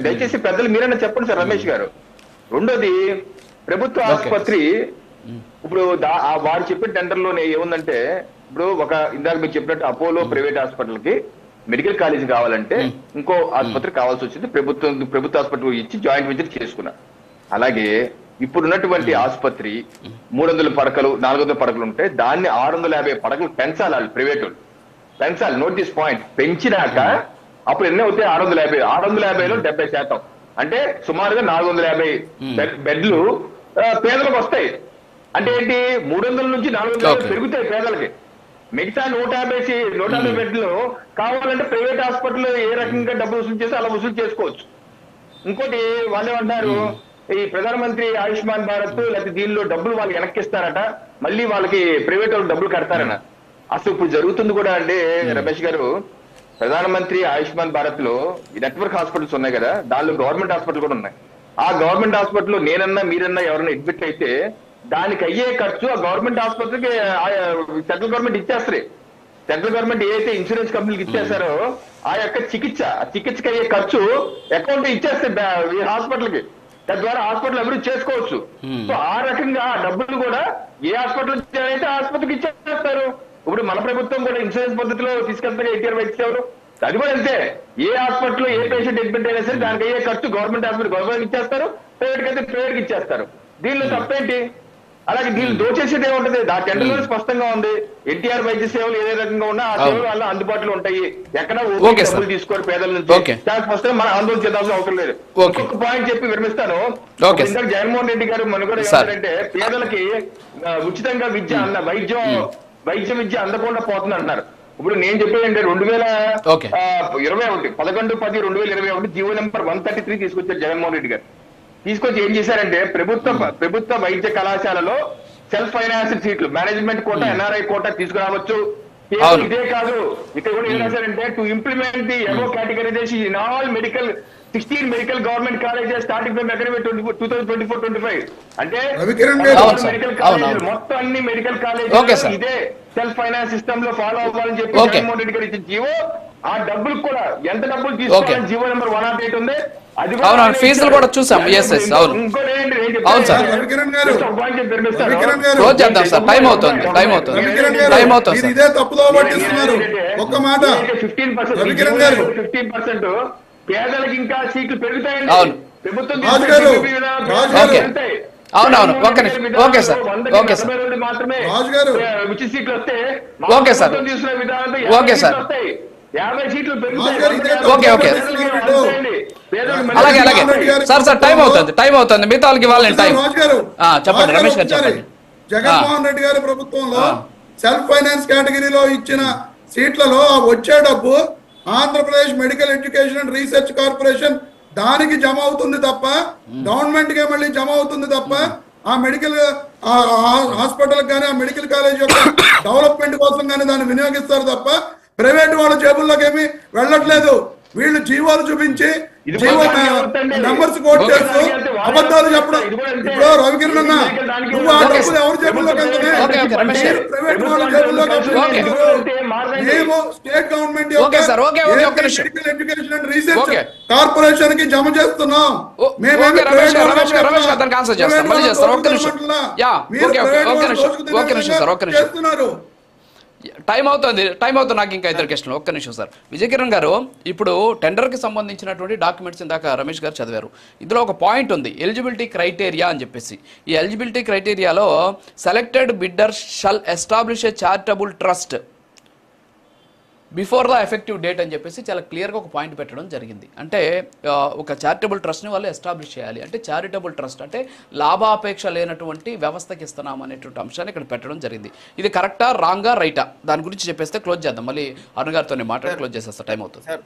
దయచేసి పెద్దలు మీరన్నా చెప్పండి సార్ రమేష్ గారు. రెండోది, ప్రభుత్వ ఆసుపత్రి ఇప్పుడు వారు చెప్పిన టెండర్ లోనే ఏముందంటే, ఇప్పుడు ఇందాక మీరు చెప్పినట్టు అపోలో ప్రైవేట్ హాస్పిటల్ కి మెడికల్ కాలేజ్ కావాలంటే ఇంకో ఆసుపత్రి కావాల్సి వచ్చింది. ప్రభుత్వ ఆసుపత్రి ఇచ్చి జాయింట్ వెంచర్ చేసుకున్నారు. అలాగే ఇప్పుడున్నటువంటి ఆసుపత్రి 300 పడకలు 400 పడకలు ఉంటే దాన్ని 650 పడకలు పెంచాలి. వాళ్ళు ప్రైవేట్ పెంచాలి. Note this point. పెంచినాక అప్పుడు ఎన్ని అవుతాయి? 650లో 70%, అంటే సుమారుగా 450 బెడ్లు పేదలకు వస్తాయి. అంటే ఏంటి, 300 నుంచి 400 పెరుగుతాయి పేదలకి. మిగతా 150 బెడ్లు కావాలంటే ప్రైవేట్ హాస్పిటల్ ఏ రకంగా డబ్బులు వసూలు చేస్తే అలా వసూలు చేసుకోవచ్చు. ఇంకోటి వాళ్ళు ఏమంటారు, ఈ ప్రధానమంత్రి ఆయుష్మాన్ భారత్ లేకపోతే దీనిలో డబ్బులు వాళ్ళు వెనక్కిస్తారట, మళ్ళీ వాళ్ళకి ప్రైవేట్ వాళ్ళు డబ్బులు కడతారన. అసలు ఇప్పుడు జరుగుతుంది కూడా అండి రమేష్ గారు, ప్రధానమంత్రి ఆయుష్మాన్ భారత్ లో ఈ నెట్వర్క్ హాస్పిటల్స్ ఉన్నాయి కదా, దానిలో గవర్నమెంట్ హాస్పిటల్ కూడా ఉన్నాయి. ఆ గవర్నమెంట్ హాస్పిటల్లో నేనన్నా మీరన్నా ఎవరైనా అడ్మిట్ అయితే దానికి అయ్యే ఖర్చు ఆ గవర్నమెంట్ హాస్పిటల్కి సెంట్రల్ గవర్నమెంట్ ఇచ్చేస్తారు. సెంట్రల్ గవర్నమెంట్ ఏదైతే ఇన్సూరెన్స్ కంపెనీకి ఇచ్చేస్తారో ఆ యొక్క చికిత్సకి అయ్యే ఖర్చు అకౌంట్ ఇచ్చేస్తారు ఈ హాస్పిటల్ కి. తద్వారా హాస్పిటల్ అభివృద్ధి చేసుకోవచ్చు. సో ఆ రకంగా ఆ డబ్బులు కూడా ఏ హాస్పిటల్ అయితే హాస్పిటల్కి ఇచ్చేస్తారు. ఇప్పుడు మన ప్రభుత్వం కూడా ఇన్సూరెన్స్ పద్ధతిలో తీసుకెళ్తారు ఎన్టీఆర్ వైద్య సేవలు, అది కూడా అంతే. ఏ హాస్పిటల్ ఏ పేషెంట్ అడ్మిట్ అయినా సరే దానికి అయ్యే ఖర్చు గవర్నమెంట్ హాస్పిటల్ గవర్నమెంట్ ఇచ్చేస్తారు, ప్రైవేట్ అయితే ప్రైవేట్ కి ఇచ్చేస్తారు. దీనిలో తప్పేంటి? అలాగే దీన్ని దోచేసేది ఏముంటది? ఆ టెండర్లో స్పష్టంగా ఉంది ఎన్టీఆర్ వైద్య సేవలు ఏ రకంగా ఉన్నా ఆ సేవలు వల్ల అందుబాటులో ఉంటాయి. ఎక్కడ డబ్బులు తీసుకోరు పేదల నుంచి, చాలా స్పష్టంగా మనం ఆందోళన చేద్దాల్సిన అవసరం లేదు. ఒక్కొక్క పాయింట్ చెప్పి విరమిస్తాను. ఇందాక జగన్మోహన్ రెడ్డి గారు మన కూడా ఏమంటారంటే పేదలకి ఉచితంగా వైద్య విద్య అందకుండా పోతుంది అంటున్నారు. ఇప్పుడు నేను చెప్పేదంటే 2021 11/10/2021 జీవో నెంబర్ 133 తీసుకొచ్చారు జగన్మోహన్ రెడ్డి గారు. తీసుకొచ్చి ఏం చేశారంటే ప్రభుత్వ వైద్య కళాశాలలో సెల్ఫ్ ఫైనాన్స్డ్ సీట్లు మేనేజ్మెంట్ కోటా ఎన్ఆర్ఐ కోటా తీసుకురావచ్చు. ఇదే కాదు, ఇక్కడ కూడా ఏం రాశారంటే to implement the above categorisation in all 16 medical government colleges starting from academic 2024-25 అంటే మెడికల్ కాలేజీలు మొత్తం అన్ని మెడికల్ కాలేజీలు ఇదే సెల్ఫ్ ఫైనాన్స్ సిస్టమ్ లో ఫాలో అవ్వాలని చెప్పి జగన్మోహన్ రెడ్డి గారు ఇచ్చిన జీవో. ఆ డబ్బులు కూడా ఎంత డబ్బులు తీసుకోవాలని జీవో నెంబర్ 108 ఉంది. అది ఫీజులు కూడా చూసాం. ఇదే తప్పుదో పట్టిస్తున్నారు. ఒక్క మాట 15% పేదలకు ఇంకా సీట్లు పెరుగుతాయండి. ప్రభుత్వం అవునవును ఓకే సార్ మాత్రమే ఉచిత సీట్లు వస్తే తీసుకునే విధానంతో 50 సీట్లు వస్తాయి, 50 సీట్లు పెరుగుతాయి. అలాగే సార్ టైం అవుతుంది మిగతా వాళ్ళకి ఇవ్వాలండి టైం. చెప్పండి రమేష్ గారు చెప్పండి. జగన్మోహన్ రెడ్డి గారి ప్రభుత్వంలో సెల్ఫ్ ఫైనాన్స్ కేటగిరీలో ఇచ్చిన సీట్లలో వచ్చే డబ్బు Andhra Pradesh medical education and research corporation దానికి జమ అవుతుంది తప్ప గవర్నమెంట్ కే మళ్ళీ జమ అవుతుంది తప్ప ఆ మెడికల్ హాస్పిటల్ కానీ ఆ మెడికల్ కాలేజ్ యొక్క డెవలప్మెంట్ కోసం కానీ దాన్ని వినియోగిస్తారు తప్ప ప్రైవేట్ వాళ్ళ జేబుల్లోకి ఏమి వెళ్ళట్లేదు. వీళ్ళు జీవోలు చూపించి నంబర్స్ కోట్ చేస్తూ అబద్ధాలు చెప్పడం. ఇప్పుడు రవికిరణ్ అన్న నువ్వు ఆ డబ్బులు ఎవరి జేబుల్లోకి వెళ్తున్నాయి? ప్రైవేట్ వాళ్ళ జేబుల్లోకి మేము state government medical education and research corporation కి జమ చేస్తున్నాం. చేస్తున్నారు. టైం అవుతుంది నాకు ఇంకా ఇద్దరు క్వశ్చన్లు. ఒక్క నిమిషం సార్. విజయకిరణ్ గారు, ఇప్పుడు టెండర్కి సంబంధించినటువంటి డాక్యుమెంట్స్ ఇందాక రమేష్ గారు చదివారు. ఇందులో ఒక పాయింట్ ఉంది ఎలిజిబిలిటీ క్రైటీరియా అని చెప్పేసి. ఈ ఎలిజిబిలిటీ క్రైటీరియాలో selected bidder shall establish a charitable trust before the effective date అని చెప్పేసి చాలా క్లియర్గా ఒక పాయింట్ పెట్టడం జరిగింది. అంటే ఒక చారిటబుల్ ట్రస్ట్ని వాళ్ళు ఎస్టాబ్లిష్ చేయాలి. అంటే చారిటబుల్ ట్రస్ట్ అంటే లాభాపేక్ష లేనటువంటి వ్యవస్థకి ఇస్తున్నాం అనేటువంటి అంశాన్ని ఇక్కడ పెట్టడం జరిగింది. ఇది కరెక్టా రాంగా రైటా దాని గురించి చెప్పేస్తే క్లోజ్ చేద్దాం. మళ్ళీ అరుణ్ గారితో మాట్లాడి క్లోజ్ చేసేస్తా, టైం అవుతుంది. సార్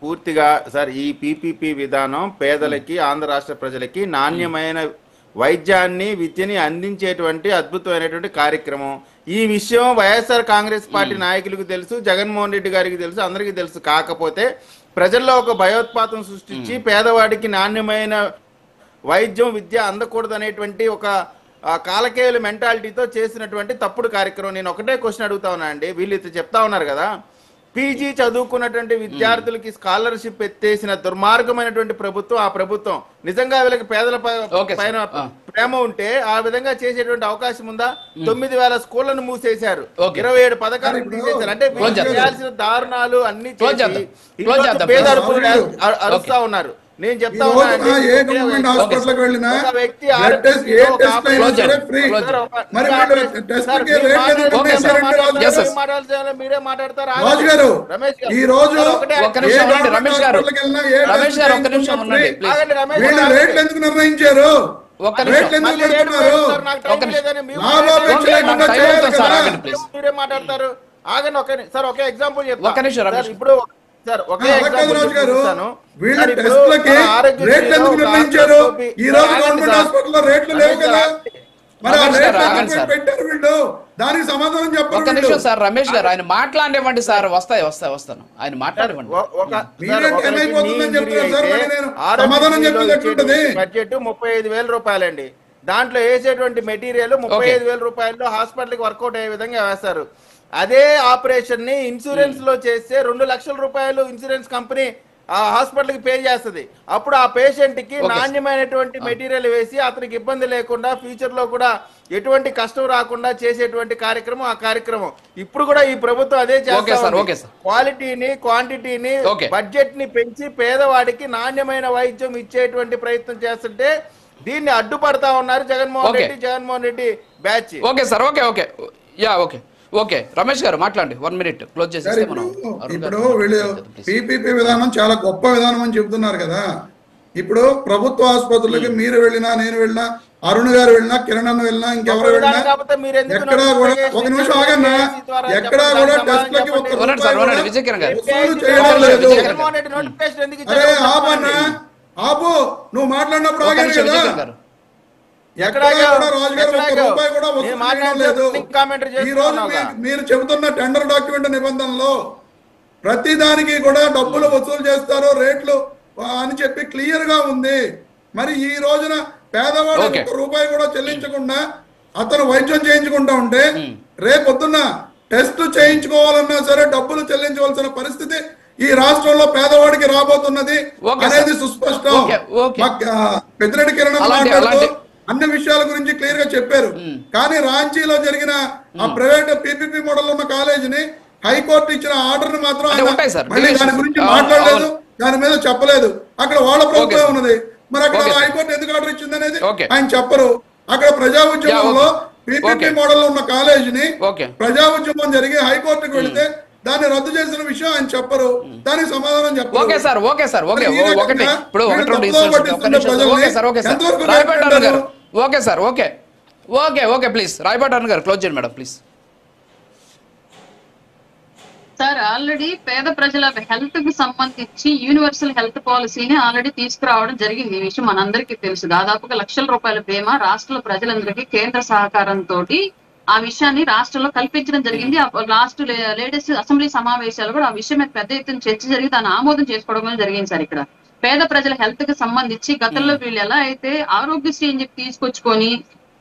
పూర్తిగా సార్ ఈ పీపీపీ విధానం పేదలకి ఆంధ్ర రాష్ట్ర ప్రజలకి నాణ్యమైన వైద్యాన్ని విద్యని అందించేటువంటి అద్భుతమైనటువంటి కార్యక్రమం. ఈ విషయం వైఎస్ఆర్ కాంగ్రెస్ పార్టీ నాయకులకు తెలుసు, జగన్మోహన్ రెడ్డి గారికి తెలుసు, అందరికీ తెలుసు. కాకపోతే ప్రజల్లో ఒక భయోత్పాతం సృష్టించి పేదవాడికి నాణ్యమైన వైద్యం విద్య అందకూడదు అనేటువంటి ఒక కాలకేయుల మెంటాలిటీతో చేసినటువంటి తప్పుడు కార్యక్రమం. నేను ఒకటే క్వశ్చన్ అడుగుతా ఉన్నా అండి. వీళ్ళు చెప్తా ఉన్నారు కదా పీజీ చదువుకున్నటువంటి విద్యార్థులకి స్కాలర్షిప్ ఎత్తేసిన దుర్మార్గమైనటువంటి ప్రభుత్వం. ఆ ప్రభుత్వం నిజంగా వీళ్ళకి పేదల పైన ప్రేమ ఉంటే ఆ విధంగా చేసేటువంటి అవకాశం ఉందా? 9,000 స్కూళ్లను మూసేశారు, 27 పథకాలు తీసేశారు. అంటే చేయాల్సిన దారుణాలు అన్ని పేదరుపులు అరుస్తా ఉన్నారు. నేను చెప్తా ఉన్నా మీరే మాట్లాడతారు. ఈ రోజు రేట్లు ఎందుకు నిర్ణయించారు? మీరే మాట్లాడతారు. ఆగండి సార్ ఒకే ఎగ్జాంపుల్ ఒక్క నిమిషం చెప్తాను రమేష్. ఇప్పుడు సార్ ఒకే ఎగ్జాంపుల్ చెప్తాను. వీళ్ళ టెస్ట్లకి రేట్లు ఎందుకు నిర్ణయించారు? ఈ రోజు గవర్నమెంట్ హాస్పిటల్లో రేట్లు లేవు కదా, మరి ఆ రేట్లు ఎందుకు పెట్టారు వీళ్ళు? దానికి సమాధానం ఒక్క చెప్పండి. నిమిషం సార్ రమేష్ గారు, ఆయన మాట్లాడివ్వండి సార్. వస్తాను, ఆయన మాట్లాడివ్వండి. బడ్జెట్ 35,000 రూపాయలండి. దాంట్లో వేసేటువంటి మెటీరియల్ 35,000 రూపాయల్లో హాస్పిటల్ కి వర్కౌట్ అయ్యే విధంగా వేస్తారు. అదే ఆపరేషన్ ని ఇన్సూరెన్స్ లో చేస్తే 2 లక్షల రూపాయలు ఇన్సూరెన్స్ కంపెనీ ఆ హాస్పిటల్ కి పే చేస్తుంది. అప్పుడు ఆ పేషెంట్ కి నాణ్యమైనటువంటి మెటీరియల్ వేసి అతనికి ఇబ్బంది లేకుండా ఫ్యూచర్ లో కూడా ఎటువంటి కష్టం రాకుండా చేసేటువంటి కార్యక్రమం ఆ కార్యక్రమం. ఇప్పుడు కూడా ఈ ప్రభుత్వం అదే చేస్తారు. క్వాలిటీని క్వాంటిటీని బడ్జెట్ ని పెంచి పేదవాడికి నాణ్యమైన వైద్యం ఇచ్చేటువంటి ప్రయత్నం చేస్తుంటే దీన్ని అడ్డుపడతా ఉన్నారు Jaganmohan Reddy batch. Okay sir, okay Ramesh గారు మాట్లాడండి. 1 minute క్లోజ్ చేసేస్తే మనం. ఇప్పుడు వీళ్ళు పీపీపీ విధానం చాలా గొప్ప విధానం అని చెప్తున్నారు కదా. ఇప్పుడు ప్రభుత్వ ఆసుపత్రులకి మీరు వెళ్ళినా, నేను వెళ్ళినా, అరుణ్ గారు వెళ్ళినా, కిరణ్ అన్న వెళ్ళినా, ఇంకెవరు వెళ్ళినా ఎక్కడా కూడా, ఒక నిమిషం ఆగన్నా, ఎక్కడా కూడా టెస్ట్లకి అరే ఆపన్నా, ఆపు, నువ్వు మాట్లాడినప్పుడు ఆగాను కదా. ఈ రోజు మీరు చెబుతున్న టెండర్ డాక్యుమెంట్ నిబంధనలో ప్రతి దానికి కూడా డబ్బులు వసూలు చేస్తారు, రేట్లు అని చెప్పి క్లియర్ గా ఉంది. మరి ఈ రోజున పేదవాడు 1 రూపాయి కూడా చెల్లించకుండా అతను వైద్యం చేయించుకుంటా ఉంటే రేపొద్దున్న టెస్ట్ చేయించుకోవాలన్నా సరే డబ్బులు చెల్లించవలసిన పరిస్థితి ఈ రాష్ట్రంలో పేదవాడికి రాబోతున్నది అనేది సుస్పష్టం. పెద్దిరెడ్డి కిరణ్ మాట్లాడుతూ అన్ని విషయాల గురించి క్లియర్ గా చెప్పారు. కానీ రాంచీలో జరిగిన ఆ ప్రైవేట్ పీపీపీ మోడల్ ఉన్న కాలేజీని హైకోర్టు ఇచ్చిన ఆర్డర్ ని మాత్రం మళ్ళీ దాని గురించి మాట్లాడలేదు, దాని మీద చెప్పలేదు. అక్కడ వాళ్ళ ప్రభుత్వం ఉన్నది, మరి అక్కడ హైకోర్టు ఎందుకు ఆర్డర్ ఇచ్చింది అనేది ఆయన చెప్పరు. అక్కడ ప్రజా ఉద్యమంలో పీపీపీ మోడల్ ఉన్న కాలేజీని ప్రజా ఉద్యమం జరిగి హైకోర్టుకు వెళితే దాన్ని రద్దు చేసిన విషయం ఆయన చెప్పరు, దానికి సమాధానం చెప్పరు. ప్లీజ్ రాయపాటి అరుణ్ గారు క్లోజ్ చేయండి మేడం ప్లీజ్. సార్ ఆల్రెడీ పేద ప్రజల హెల్త్ కి సంబంధించి యూనివర్సల్ హెల్త్ పాలసీని ఆల్రెడీ తీసుకురావడం జరిగింది. ఈ విషయం మనందరికీ తెలుసు. దాదాపుగా లక్షల రూపాయల బీమా రాష్ట్ర ప్రజలందరికీ కేంద్ర సహకారంతో ఆ విషయాన్ని రాష్ట్రంలో కల్పించడం జరిగింది. లాస్ట్ లేటెస్ట్ అసెంబ్లీ సమావేశాలు కూడా ఆ విషయం మీద పెద్ద ఎత్తున చర్చ జరిగి దాన్ని ఆమోదం చేసుకోవడం జరిగింది. సార్ ఇక్కడ పేద ప్రజల హెల్త్ కి సంబంధించి గతంలో వీళ్ళు ఎలా అయితే ఆరోగ్యశ్రీ అని చెప్పి తీసుకొచ్చుకొని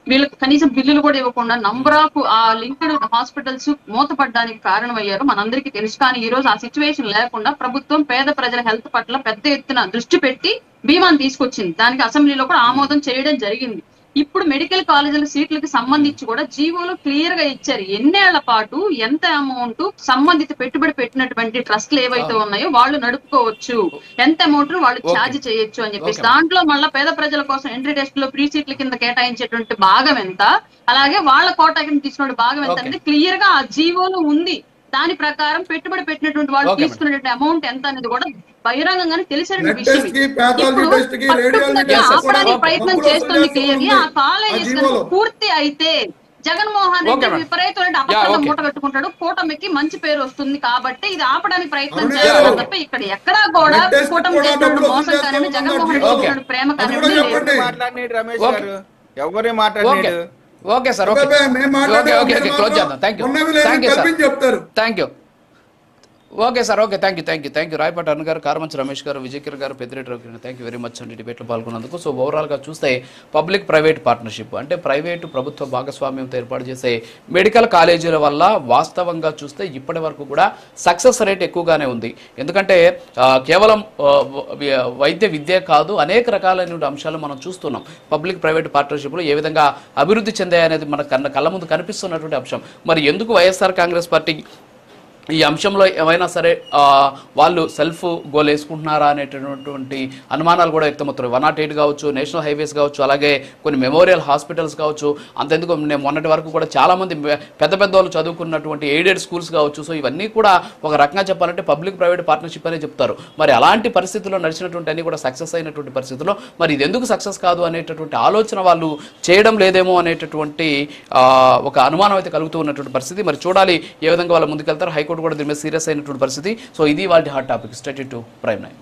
వీళ్ళకి కనీసం బిల్లులు కూడా ఇవ్వకుండా నంబర్ ఆఫ్ ఆ లింక్డ్ హాస్పిటల్స్ మూతపడడానికి కారణమయ్యారు మనందరికీ తెలుసు. కానీ ఈ రోజు ఆ సిచ్యువేషన్ లేకుండా ప్రభుత్వం పేద ప్రజల హెల్త్ పట్ల పెద్ద ఎత్తున దృష్టి పెట్టి బీమాను తీసుకొచ్చింది. దానికి అసెంబ్లీలో కూడా ఆమోదం చేయడం జరిగింది. ఇప్పుడు మెడికల్ కాలేజీల సీట్లకు సంబంధించి కూడా జీవోలో క్లియర్ గా ఇచ్చారు. ఎన్నేళ్ల పాటు ఎంత అమౌంట్ సంబంధిత పెట్టుబడి పెట్టినటువంటి ట్రస్ట్లు ఏవైతే ఉన్నాయో వాళ్ళు నడుపుకోవచ్చు, ఎంత అమౌంట్ వాళ్ళు ఛార్జ్ చేయొచ్చు అని చెప్పేసి. దాంట్లో మళ్ళీ పేద ప్రజల కోసం ఎంట్రీ టెస్ట్ లో ఫ్రీ సీట్ల కింద కేటాయించేటువంటి భాగం ఎంత, అలాగే వాళ్ళ కోటా కింద తీసుకున్న భాగం ఎంత అనేది క్లియర్ గా ఆ జీవోలో ఉంది. దాని ప్రకారం పెట్టుబడి పెట్టినటువంటి వాళ్ళు తీసుకున్నటువంటి అమౌంట్ ఎంత అనేది కూడా బహిరంగంగానే తెలిసినటువంటి విషయం. ఆపడానికి ప్రయత్నం చేస్తుంది క్లియర్లీ. ఆ కాలేజెస్ పూర్తి అయితే జగన్మోహన్ రెడ్డి విపరీతమైన అబద్ధాలను మూట కట్టుకుంటాడు, కూటమికి మంచి పేరు వస్తుంది. కాబట్టి ఇది ఆపడానికి ప్రయత్నం చేయాలి తప్ప ఇక్కడ ఎక్కడా కూడా కూటమి చేసినప్పుడు మోసం కానీ జగన్మోహన్ రెడ్డి ప్రేమ కానీ ఓకే సార్, క్లోజ్ చేద్దాం. Thank you. Okay sir, okay, thank you Rayapati Arun గారు, కారమంచి రమేష్ గారు, విజయకిరణ్ గారు, Peddireddy Ravi, thank you very much అండి డిబేట్లో పాల్గొన్నందుకు. సో ఓవరాల్గా చూస్తే పబ్లిక్ ప్రైవేట్ పార్ట్నర్షిప్ అంటే ప్రైవేటు ప్రభుత్వ భాగస్వామ్యంతో ఏర్పాటు చేసే మెడికల్ కాలేజీల వల్ల వాస్తవంగా చూస్తే ఇప్పటి వరకు కూడా సక్సెస్ రేట్ ఎక్కువగానే ఉంది. ఎందుకంటే కేవలం వైద్య విద్య కాదు, అనేక రకాలైన అంశాలు మనం చూస్తున్నాం. పబ్లిక్ ప్రైవేట్ పార్ట్నర్షిప్లో ఏ విధంగా అభివృద్ధి చెందాయి అనేది మన కళ్ళ ముందు కనిపిస్తున్నటువంటి అంశం. మరి ఎందుకు వైఎస్ఆర్ కాంగ్రెస్ పార్టీ ఈ అంశంలో ఏమైనా సరే వాళ్ళు సెల్ఫ్ గోల్ వేసుకుంటున్నారా అనేటటువంటి అనుమానాలు కూడా వ్యక్తమవుతున్నాయి. 108 కావచ్చు, నేషనల్ హైవేస్ కావచ్చు, అలాగే కొన్ని మెమోరియల్ హాస్పిటల్స్ కావచ్చు, అంతెందుకు మొన్నటి వరకు కూడా చాలామంది పెద్ద పెద్ద వాళ్ళు చదువుకున్నటువంటి ఎయిడెడ్ స్కూల్స్ కావచ్చు. సో ఇవన్నీ కూడా ఒక రకంగా చెప్పాలంటే పబ్లిక్ ప్రైవేట్ పార్ట్నర్షిప్ అనే చెప్తారు. మరి అలాంటి పరిస్థితుల్లో నడిచినటువంటి అన్ని కూడా సక్సెస్ అయినటువంటి పరిస్థితుల్లో మరి ఇది ఎందుకు సక్సెస్ కాదు అనేటటువంటి ఆలోచన వాళ్ళు చేయడం లేదేమో అనేటటువంటి ఒక అనుమానం అయితే కలుగుతూ ఉన్నటువంటి పరిస్థితి. మరి చూడాలి ఏ విధంగా వాళ్ళు ముందుకెళ్తారు. హైకోర్టు కూడా దీని మీద సీరియస్ అయినటువంటి పరిస్థితి. సో ఇది వాళ్ళ hot topic. State to prime 9.